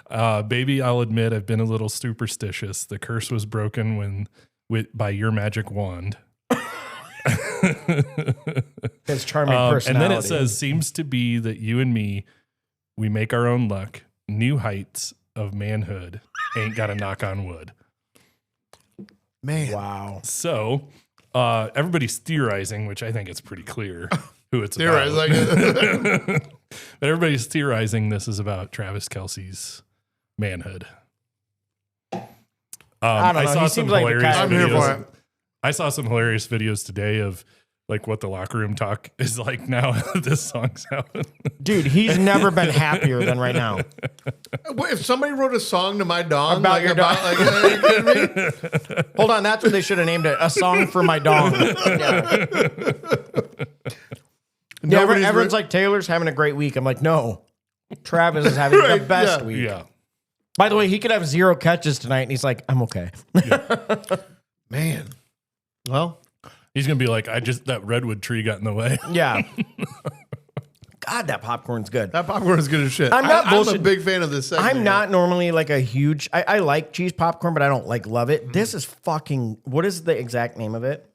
mama! Baby, I'll admit I've been a little superstitious. The curse was broken by your magic wand. His charming And personality. then it says, seems to be that you and me, we make our own luck. New heights of manhood. Ain't got to knock on wood. Man. wow. So everybody's theorizing, which I think it's pretty clear who it's There, about. like, But everybody's theorizing this is about Travis Kelce's manhood. I don't know. saw He some seems like the hilarious kind I'm here videos. for it. I saw some hilarious videos today of like what the locker room talk is like now that this song's out. Dude, he's never been happier than right now. Wait, if somebody wrote a song to my dong About your dong. like, are you kidding me? Hold on, that's what they should have named it. A song for my dong. Yeah. Nobody's Everyone's like, Taylor's having a great week. I'm like, no. Travis is having the Right, best yeah. week. Yeah. By the way, he could have 0 catches tonight, and he's like, I'm okay. Man. Well, He's going to be like, that redwood tree got in the way. Yeah. God, that popcorn's good. that popcorn is good as shit. I'm not I'm a bullshit- big fan of this segment. I'm not normally like a huge, I like cheese popcorn, but I don't like love it. This is fucking, what is the exact name of it?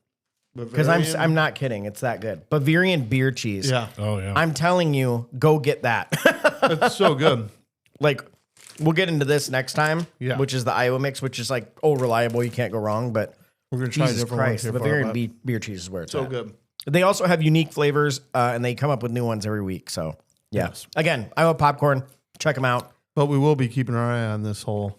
Because I'm not kidding. It's that good. Bavarian beer cheese. Yeah. Oh, yeah. I'm telling you, go get that. It's so good. Like, we'll get into this next time, Yeah. which is the Iowa mix, which is like, reliable. You can't go wrong. But We're going to try Jesus different ones Christ, here. Bavarian beer cheese is where it's So at. good. They also have unique flavors, and they come up with new ones every week. So, yeah. Yes. Again, Iowa Popcorn. Check them out. But we will be keeping our eye on this whole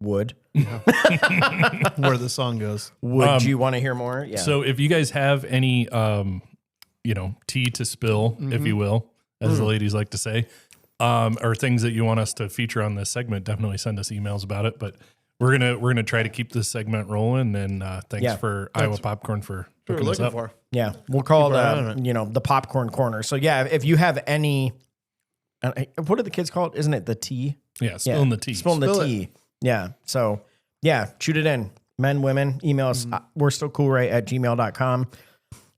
Would. where the song goes. Would you want to hear more? Yeah. So if you guys have any, tea to spill, if you will, as the ladies like to say, or things that you want us to feature on this segment, definitely send us emails about it. But we're gonna try to keep this segment rolling. And thanks Yeah. for Iowa Popcorn for What we're hooking us looking up. for. yeah, we'll call Keep our eye on it, the popcorn corner. So, yeah, if you have any, what do the kids call it? Isn't it the tea? Yeah, spilling the tea. Spilling the Spill it. tea. Yeah. So, yeah, shoot it in. Men, women, email us. We're still cool right at gmail.com.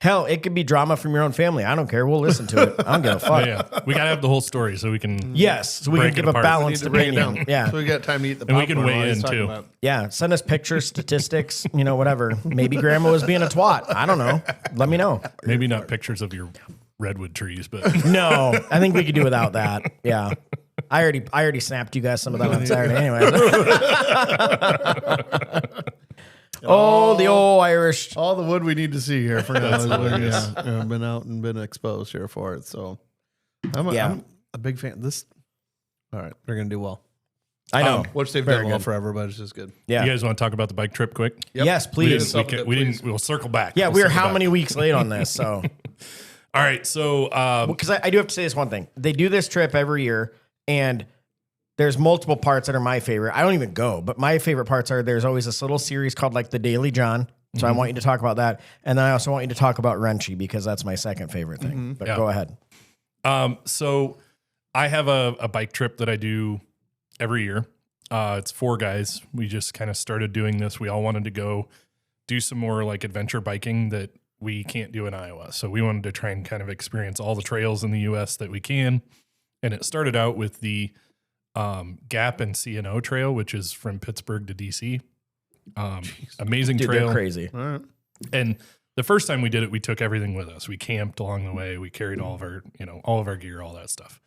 Hell, it could be drama from your own family. I don't care. We'll listen to it. I don't give a fuck. Yeah, we gotta have the whole story so we can. Yes, so we can break give it a apart. balanced To break it opinion. down. Yeah, So we got time to eat the And we popcorn can weigh while he's in, talking too. about it. yeah. Send us pictures, statistics, whatever. Maybe grandma was being a twat. I don't know. Let me know. Maybe not pictures of your redwood trees, but No, I think we could do without that. Yeah. I already snapped you guys some of that on Saturday anyway. Oh, the old Irish. All the wood we need to see here for now. Is been out and been exposed here for it. So I'm a big fan. This, all right, they're gonna do well. I know. Which they've Very done well good. forever, but it's just good. Yeah. you guys want to talk about the bike trip quick? Yep. Yes, please. We didn't. We'll circle back. Yeah, We'll we are circle how back. many weeks late on this? So, All right, so because I do have to say this one thing. They do this trip every year, and there's multiple parts that are my favorite. I don't even go, but my favorite parts are there's always this little series called like the Daily John. So I want you to talk about that. And then I also want you to talk about Wrenchy because that's my second favorite thing. But Yeah. go ahead. so I have a bike trip that I do every year. It's 4 guys. We just kind of started doing this. We all wanted to go do some more like adventure biking that we can't do in Iowa. So we wanted to try and kind of experience all the trails in the US that we can. And it started out with the Gap and C&O trail, which is from Pittsburgh to DC. Amazing Dude, trail. they're crazy. All right. And the first time we did it, we took everything with us. We camped along the way. We carried all of our gear, all that stuff.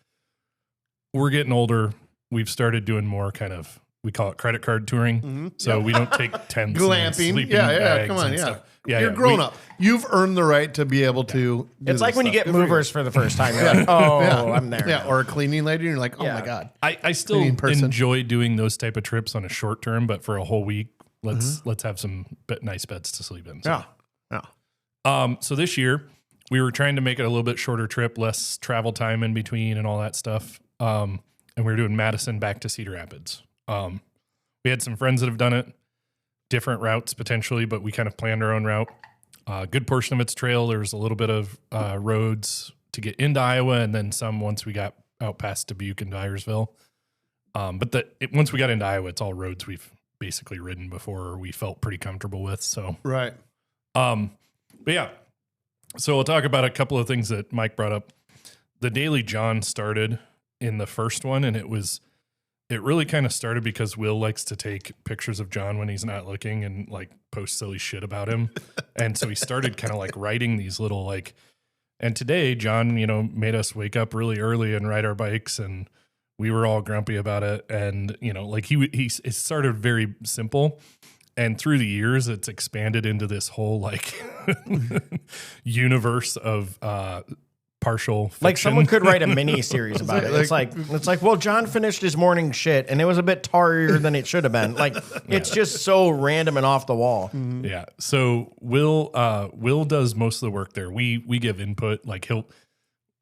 We're getting older. We've started doing more kind of, we call it credit card touring. So we don't take tents, and Glamping. sleeping Yeah. bags Come on. and Yeah. stuff. Yeah, You're yeah. grown up. You've earned the right to be able to. Do It's like this when you stuff. get Good for you. movers for the first time. You're like, oh, Yeah. I'm there. Yeah. Or a cleaning lady, and you're like, oh Yeah. my god. I still Cleaning person. enjoy doing those type of trips on a short term, but for a whole week, let's have some nice beds to sleep in. So. Yeah. So this year we were trying to make it a little bit shorter trip, less travel time in between and all that stuff. And we were doing Madison back to Cedar Rapids. We had some friends that have done it, different routes potentially, but we kind of planned our own route. A good portion of it's trail. There was a little bit of roads to get into Iowa, and then some once we got out past Dubuque and Dyersville. But once we got into Iowa, it's all roads we've basically ridden before or we felt pretty comfortable with. So Right. but yeah, so we'll talk about a couple of things that Mike brought up. The Daily John started in the first one, and it really kind of started because Will likes to take pictures of John when he's not looking and like post silly shit about him. And so he started kind of like writing these little and today John, made us wake up really early and ride our bikes, and we were all grumpy about it. And, it started very simple. And through the years, it's expanded into this whole universe of partial fiction. Like someone could write a mini series about it. It's like, well, John finished his morning shit and it was a bit tarrier than it should have been. Like it's just so random and off the wall. Yeah. So Will does most of the work there. We give input. Like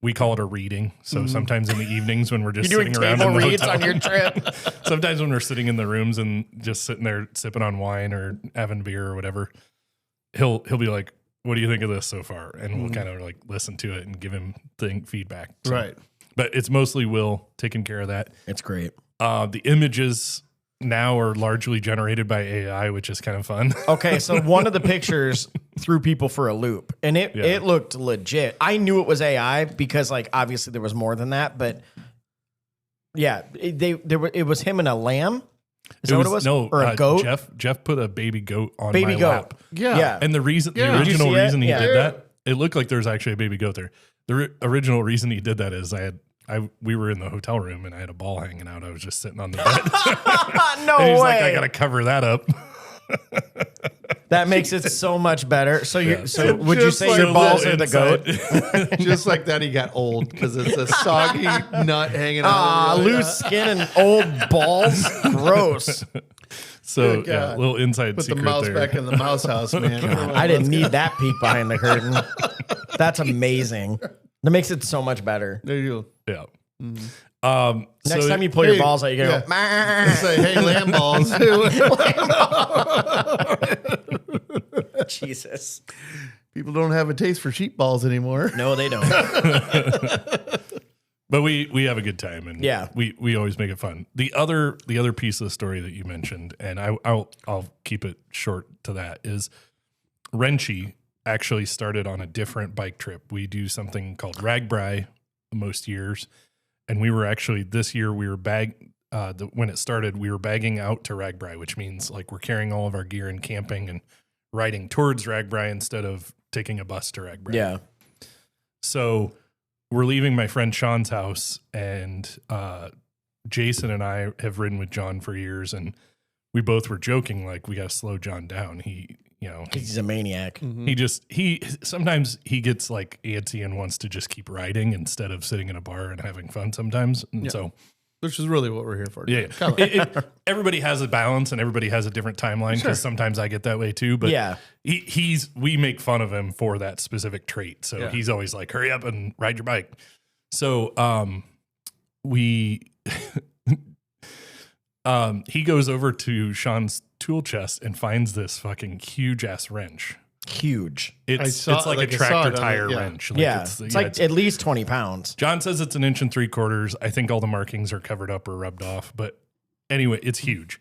we call it a reading. So sometimes in the evenings when we're just You're sitting doing around table in the reads hotel, on your trip. sometimes when we're sitting in the rooms and just sitting there sipping on wine or having beer or whatever, he'll be like, "What do you think of this so far?" And we'll kind of listen to it and give him feedback. So, Right. But it's mostly Will taking care of that. It's great. The images now are largely generated by AI, which is kind of fun. Okay, so one of the pictures threw people for a loop, and it looked legit. I knew it was AI because obviously there was more than that, but yeah, it was him and a lamb. Is that what it was? No, or a goat? Jeff put a baby goat on Baby my goat. lap. Yeah. And the reason, Yeah. the Did you original see it? reason he Yeah. did that, it looked like there was actually a baby goat there. The original reason he did that is we were in the hotel room and I had a ball hanging out. I was just sitting on the bed. No and he's way. like, I got to cover that up. That makes it so much better. So Yeah. so would you Just say like your a balls little are the inside. goat? Just like that, he got old because it's a soggy nut hanging Ah, out. loose skin and old balls. Gross. So Good yeah, God. little inside Put the secret mouse there. back in the mouse house, man. I didn't need that peek behind the curtain. That's amazing. That makes it so much better. There you go. Yeah. Next so time you pull your balls out, you go, Yeah. Say, hey, lamb balls. Jesus. People don't have a taste for sheep balls anymore. No, they don't. But we have a good time, and Yeah. we always make it fun. The other piece of the story that you mentioned, and I'll keep it short to that, is Wrenchy actually started on a different bike trip. We do something called Ragbri most years. And we were actually, this year we were when it started, we were bagging out to Ragbri, which means like we're carrying all of our gear and camping and riding towards Ragbri instead of taking a bus to Ragbri. Yeah. So we're leaving my friend Sean's house, and Jason and I have ridden with John for years, and we both were joking, like, we got to slow John down. He's a maniac. Sometimes he gets like antsy and wants to just keep riding instead of sitting in a bar and having fun sometimes. And so, which is really what we're here for. Yeah. Everybody has a balance and everybody has a different timeline, because sometimes I get that way too. But we make fun of him for that specific trait. So he's always like, hurry up and ride your bike. So he goes over to Sean's tool chest and finds this fucking huge ass wrench. Huge. It's like a tractor tire wrench. Like it's like at least 20 pounds. John says it's 1 3/4 inches. I think all the markings are covered up or rubbed off, but anyway, it's huge.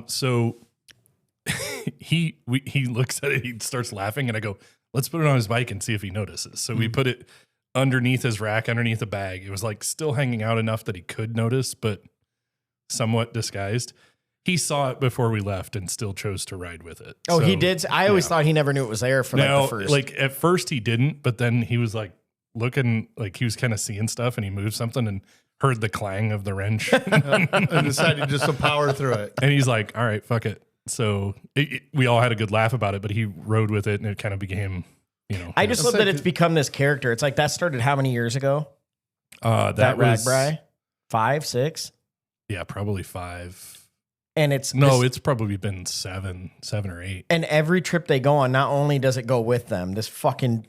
So he looks at it, he starts laughing, and I go, let's put it on his bike and see if he notices. So we put it underneath his rack, underneath a bag. It was like still hanging out enough that he could notice, but somewhat disguised. He saw it before we left and still chose to ride with it. Oh, so, he did? I always thought he never knew it was there for the first. Like at first he didn't, but then he was like looking, like he was kind of seeing stuff, and he moved something and heard the clang of the wrench and decided just to power through it. And he's like, all right, fuck it. So we all had a good laugh about it, but he rode with it and it kind of became, I just love that it's become this character. It's like that started how many years ago? That was Ragbri? 5, 6? Yeah, probably 5. And it's probably been 7 or 8. And every trip they go on, not only does it go with them, this fucking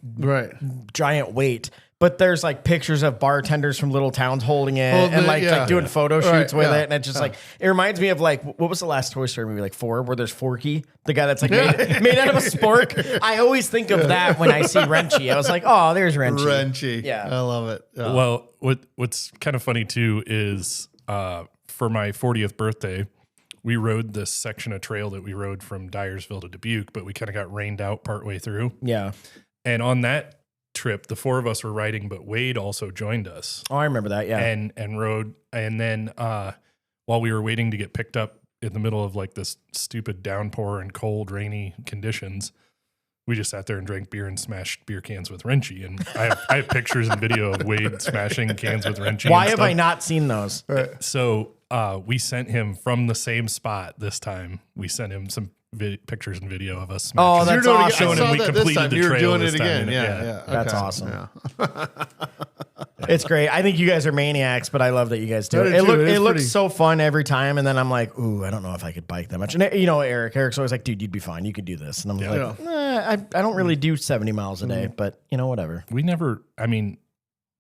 giant weight, but there's like pictures of bartenders from little towns holding it and like doing photo shoots with it. And it's just like, it reminds me of like, what was the last Toy Story movie? Like 4, where there's Forky, the guy that's like made out of a spork. I always think of that when I see Wrenchy. I was like, oh, there's Wrenchy. Wrenchy. Yeah. I love it. Yeah. Well, what's kind of funny too is for my 40th birthday, we rode this section of trail that we rode from Dyersville to Dubuque, but we kind of got rained out partway through. Yeah. And on that trip, the 4 of us were riding, but Wade also joined us. Oh, I remember that. Yeah. And rode. And then while we were waiting to get picked up in the middle of like this stupid downpour and cold, rainy conditions, we just sat there and drank beer and smashed beer cans with Wrenchy. And I have pictures and video of Wade smashing cans with Wrenchy. Why have I not seen those? So we sent him from the same spot this time. We sent him some pictures and video of us smashing. Oh, that's awesome. Showing him we completed the trail. You're doing it this again. time. Yeah. That's Okay. awesome. Yeah. It's great. I think you guys are maniacs, but I love that you guys do it. It looks so fun every time, and then I'm like, ooh, I don't know if I could bike that much. And Eric's always like, dude, you'd be fine. You could do this. And I'm like, I don't really do 70 miles a day, but whatever. We never, you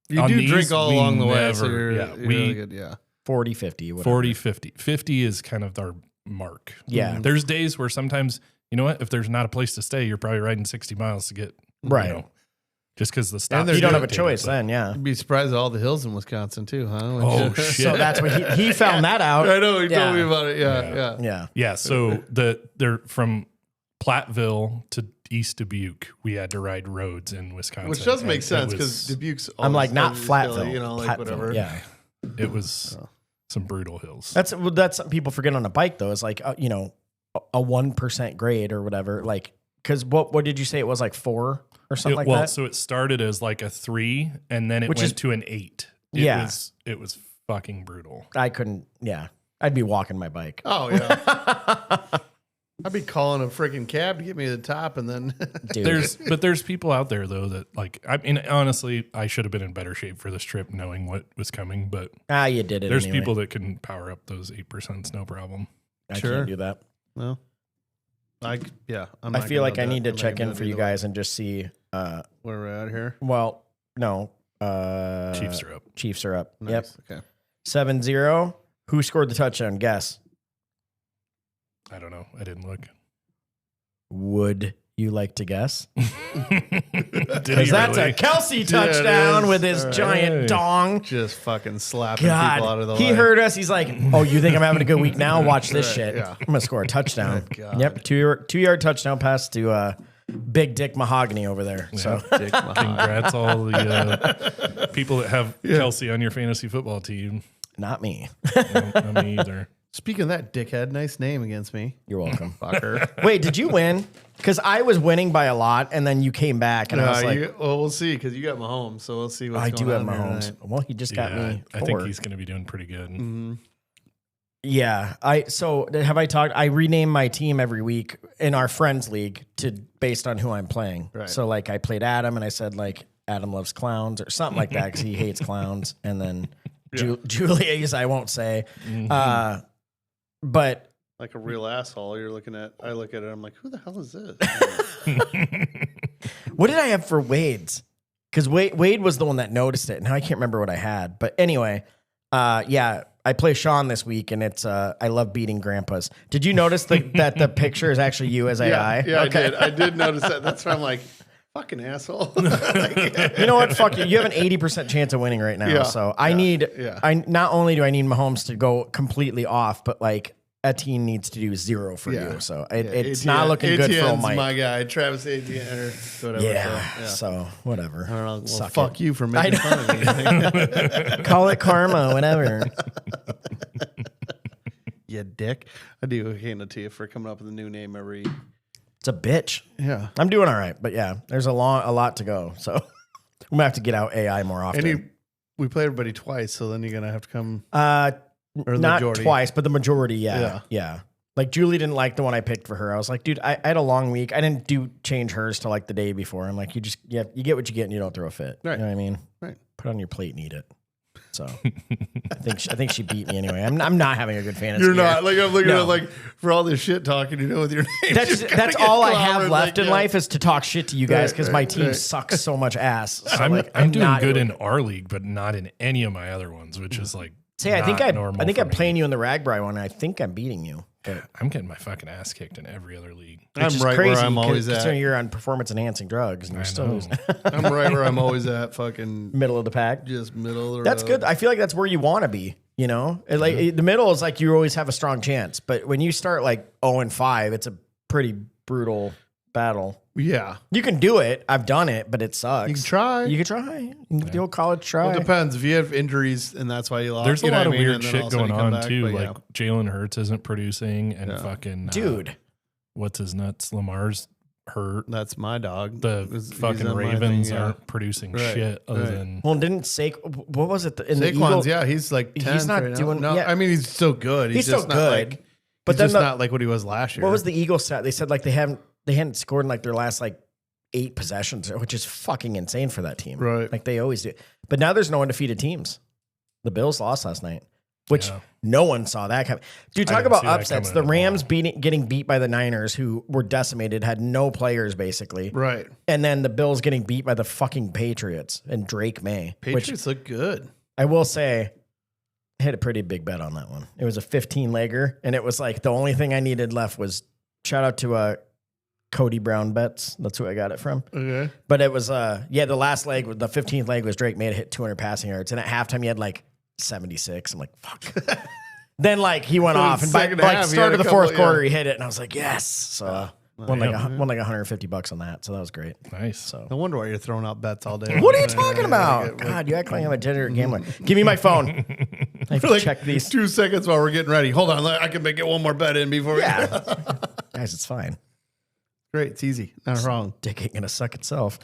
do drink all along the way. So you're really good. Yeah. 40, 50, whatever. 40, 50. 50 is kind of our mark. Yeah. There's days where sometimes, you know what, if there's not a place to stay, you're probably riding 60 miles to get, just because the stop. You don't have a choice then, yeah. You'd be surprised at all the hills in Wisconsin too, huh? Oh, shit. So that's what he found that out. I know, he told me about it. Yeah. Yeah, so they're from Platteville to East Dubuque, we had to ride roads in Wisconsin. Which does make sense because Dubuque's I'm like, not Flatville. Like Platteville, whatever. Yeah. It was some brutal hills. That's something people forget on a bike though. It's like, a 1% grade or whatever. Like, because what did you say? It was like 4 or something like that? Well, so it started as like a 3 and then it went to an 8. It was fucking brutal. I couldn't, I'd be walking my bike. Oh, yeah. I'd be calling a freaking cab to get me to the top, and then there's people out there though that like, I mean, honestly, I should have been in better shape for this trip knowing what was coming, but you did it. There's anyway. people that can power up those 8%, no problem. I can't do that. No. I feel like I need to check in for you guys and just see where we're at here. Well, no. Chiefs are up. Chiefs are up. Nice. Yep. Okay. 7-0. Who scored the touchdown? Guess. I don't know. I didn't look. Would you like to guess? Because that's a Kelsey touchdown with his giant dong. Just fucking slapping people out of the way. He heard us. He's like, oh, you think I'm having a good week now? Watch this shit. Yeah. I'm going to score a touchdown. God. Yep. 2-yard touchdown pass to big dick mahogany over there. So Dick Mahogany. Congrats all the people that have Kelsey on your fantasy football team. not me. No, not me either. Speaking of that, dickhead, nice name against me. You're welcome. Fucker. Wait, did you win? Because I was winning by a lot, and then you came back, and I was like, well, we'll see because you got Mahomes, so we'll see what's I going do have on here Mahomes. tonight. Well, he just got me. I think 4. he's going to be doing pretty good. Mm-hmm. Yeah. So have I talked? I rename my team every week in our friends league based on who I'm playing. Right. So like I played Adam, and I said like Adam loves clowns or something like that because he hates clowns, and then Julia's I won't say. But Like a real asshole. You're looking at. I look at it. I'm like, who the hell is this? what did I have for Wade's? Because Wade was the one that noticed it. Now I can't remember what I had. But anyway, yeah, I play Sean this week, and it's I love beating grandpas. Did you notice that the picture is actually you as AI? Yeah, okay. I did notice that. That's why I'm like, fucking asshole. You know what? Fuck you. You have an 80% chance of winning right now. Yeah, So I need. yeah. I not only do I need Mahomes to go completely off, but like Etienne needs to do 0 for Yeah. you. So it's not looking good for Etienne's Mike. my guy. Travis Etienne or whatever. Yeah. So, So whatever. I don't know. Well, Suck fuck it. you for making fun of me. Call it karma. Whatever. You dick. I do hand it to you for coming up with a new name every. It's a bitch. Yeah. I'm doing all right, but yeah, there's a lot to go. So I'm gonna have to get out AI more often. We play everybody twice, so then you're gonna have to come. Or the Not majority. twice, but the majority. Yeah. Like Julie didn't like the one I picked for her. I was like, dude, I had a long week. I didn't change hers till like the day before. I'm like, you get what you get, and you don't throw a fit. Right. You know what I mean? Right. Put it on your plate and eat it. So I think she beat me anyway. I'm not having a good fantasy. You're year. not like I'm looking No. at like for all this shit talking, with your name. That's all I have left in life is to talk shit to you guys because my team sucks so much ass. So I'm doing not good in our league, but not in any of my other ones, which is like. Say, I think normal I'm for me. playing you in the Ragbri one. I think I'm beating you. But I'm getting my fucking ass kicked in every other league. I'm which is right crazy where I'm always at. considering you're on performance enhancing drugs and you're still know. losing. I'm right where I'm always at. Fucking Middle of the pack. just middle of the That's road. good. I feel like that's where you want to be. You know, the middle is like you always have a strong chance, but when you start like 0-5, it's a pretty brutal battle. Yeah. You can do it. I've done it, but it sucks. You can try. You can try. You can give the old college try. Well, it depends. If you have injuries and that's why you lost. There's a you know lot of what I mean? weird And then shit all of a going sudden you come on back, too. but Like yeah. Jalen Hurts isn't producing, and Yeah. fucking Dude. what's his nuts? Lamar's hurt. That's my dog. The He's fucking on my Ravens thing, yeah. aren't producing Right, shit other right. than. Well, didn't what was it? In the Saquon's, Eagle, yeah, he's like 10th He's not right now. doing- No, yeah. I mean he's still good. He's just still not good. Like, But he's then just not like what he was last year. what was the Eagles stat? They said like they hadn't scored in like their last like 8 possessions, which is fucking insane for that team. Right. Like they always do. But now there's no undefeated teams. The Bills lost last night, which Yeah. no one saw that coming. Dude, I talk didn't about see that upsets. coming The at all. Rams getting beat by the Niners, who were decimated, had no players basically. right? And then the Bills getting beat by the fucking Patriots and Drake May. Which Patriots look good. I will say, I had a pretty big bet on that one. It was a 15-legger, and it was like the only thing I needed left was shout out to Cody Brown Bets. That's who I got it from. Okay. But it was the last leg, the 15th leg was Drake made a hit 200 passing yards, and at halftime he had like 76. I'm like, fuck. Then like he went So off, the and by second like half, he start had of the a couple- fourth quarter he hit it, and I was like, yes. So won like yeah. $150 on that, so that was great. Nice. So. No wonder why you're throwing out bets all day. What are you talking about? God, you act like I'm a degenerate gambler. Give me my phone. I have to Like check these. 2 seconds while we're getting ready. Hold on, I can get one more bet in before. Yeah. Guys, it's fine. Great, it's easy, not wrong. Dick ain't gonna suck itself.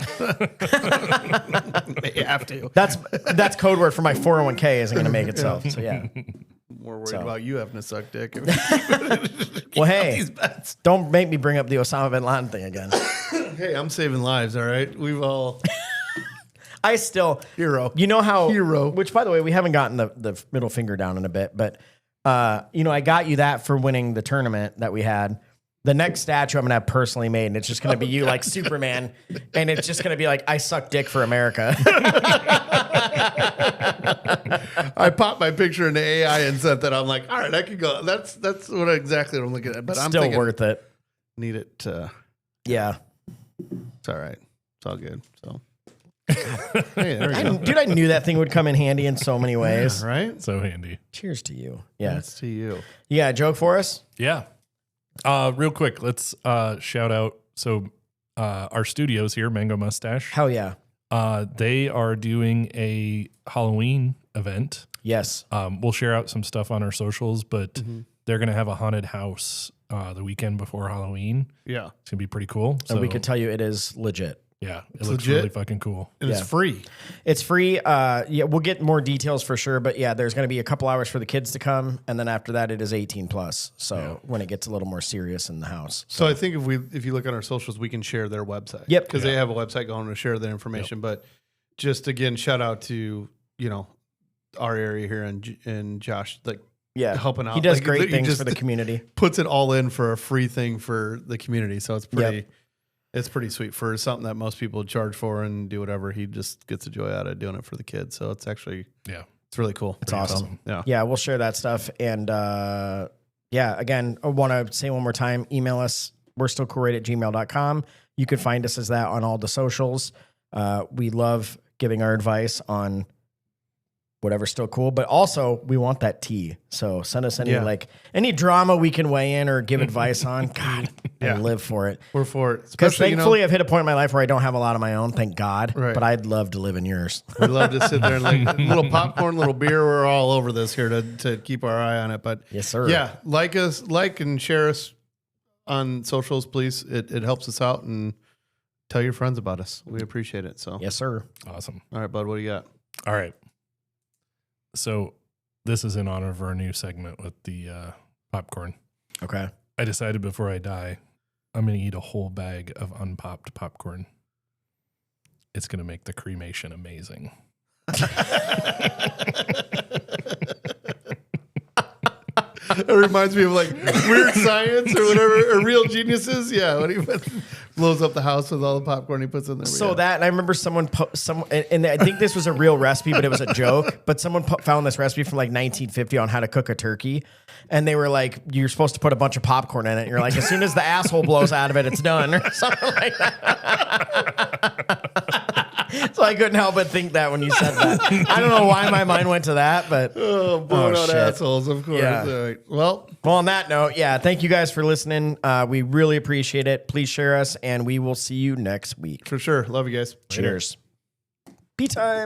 You have to. That's code word for my 401k isn't gonna make itself. So yeah. More worried So. about you having to suck dick. Well, hey, These bets. don't make me bring up the Osama bin Laden thing again. Hey, I'm saving lives. All right, we've all I still, hero. you know how, Hero. which by the way, we haven't gotten the middle finger down in a bit, but I got you that for winning the tournament that we had. The next statue I'm gonna have personally made, and it's just gonna be you like Superman, and it's just gonna be like I suck dick for America. I popped my picture into AI and sent that. I'm like, all right, I could go. That's exactly what I'm looking at. But I'm Still thinking, worth it. need it. Yeah. It's all right. It's all good. So, hey, there we go. Dude, I knew that thing would come in handy in so many ways. Right? So handy. Cheers to you. Yeah. That's to you. Yeah. Joke for us? Yeah. Real quick, let's shout out. So our studios here, Mango Mustache. Hell yeah. They are doing a Halloween event. Yes. We'll share out some stuff on our socials, but they're going to have a haunted house the weekend before Halloween. Yeah. It's going to be pretty cool. And we can tell you it is legit. Yeah, it It's looks legit. really fucking cool. And Yeah. it's free. It's free. Yeah, we'll get more details for sure. But yeah, there's going to be a couple hours for the kids to come. And then after that, it is 18 plus. So when it gets a little more serious in the house. So I think if you look on our socials, we can share their website. Yep. Because they have a website going to share their information. But just again, shout out to, our area here and Josh, like Yeah. helping out. He does Like, great he things just for the community. puts it all in for a free thing for the community. So it's pretty it's pretty sweet for something that most people charge for and do whatever. He just gets a joy out of doing it for the kids. So it's actually it's really cool. It's awesome. Yeah. Yeah, we'll share that stuff. And again, I want to say one more time, email us. We're still coolrate@gmail.com. You can find us as that on all the socials. We love giving our advice on whatever's still cool, but also we want that tea. So send us any drama we can weigh in or give advice on. God, I live for it. We're for it. Because Especially, thankfully I've hit a point in my life where I don't have a lot of my own, thank God. Right. But I'd love to live in yours. we love to sit there and like little popcorn, little beer. We're all over this here to keep our eye on it. But Yes, sir. yeah, like and share us on socials, please. It helps us out, and tell your friends about us. We appreciate it. So Yes, sir. Awesome. all right, bud, what do you got? All right. So this is in honor of our new segment with the popcorn. Okay. I decided before I die, I'm going to eat a whole bag of unpopped popcorn. It's going to make the cremation amazing. It reminds me of like Weird Science or whatever, or Real Geniuses. Yeah, when he blows up the house with all the popcorn he puts in there. So that, and I remember someone, and I think this was a real recipe, but it was a joke. But someone found this recipe from like 1950 on how to cook a turkey. And they were like, you're supposed to put a bunch of popcorn in it. And you're like, as soon as the asshole blows out of it, it's done, or something like that. So I couldn't help but think that when you said that. I don't know why my mind went to that, but blown out shit. assholes, of course. Yeah. All right. Well, on that note, thank you guys for listening. We really appreciate it. Please share us, and we will see you next week. for sure. Love you guys. Cheers. Pee time.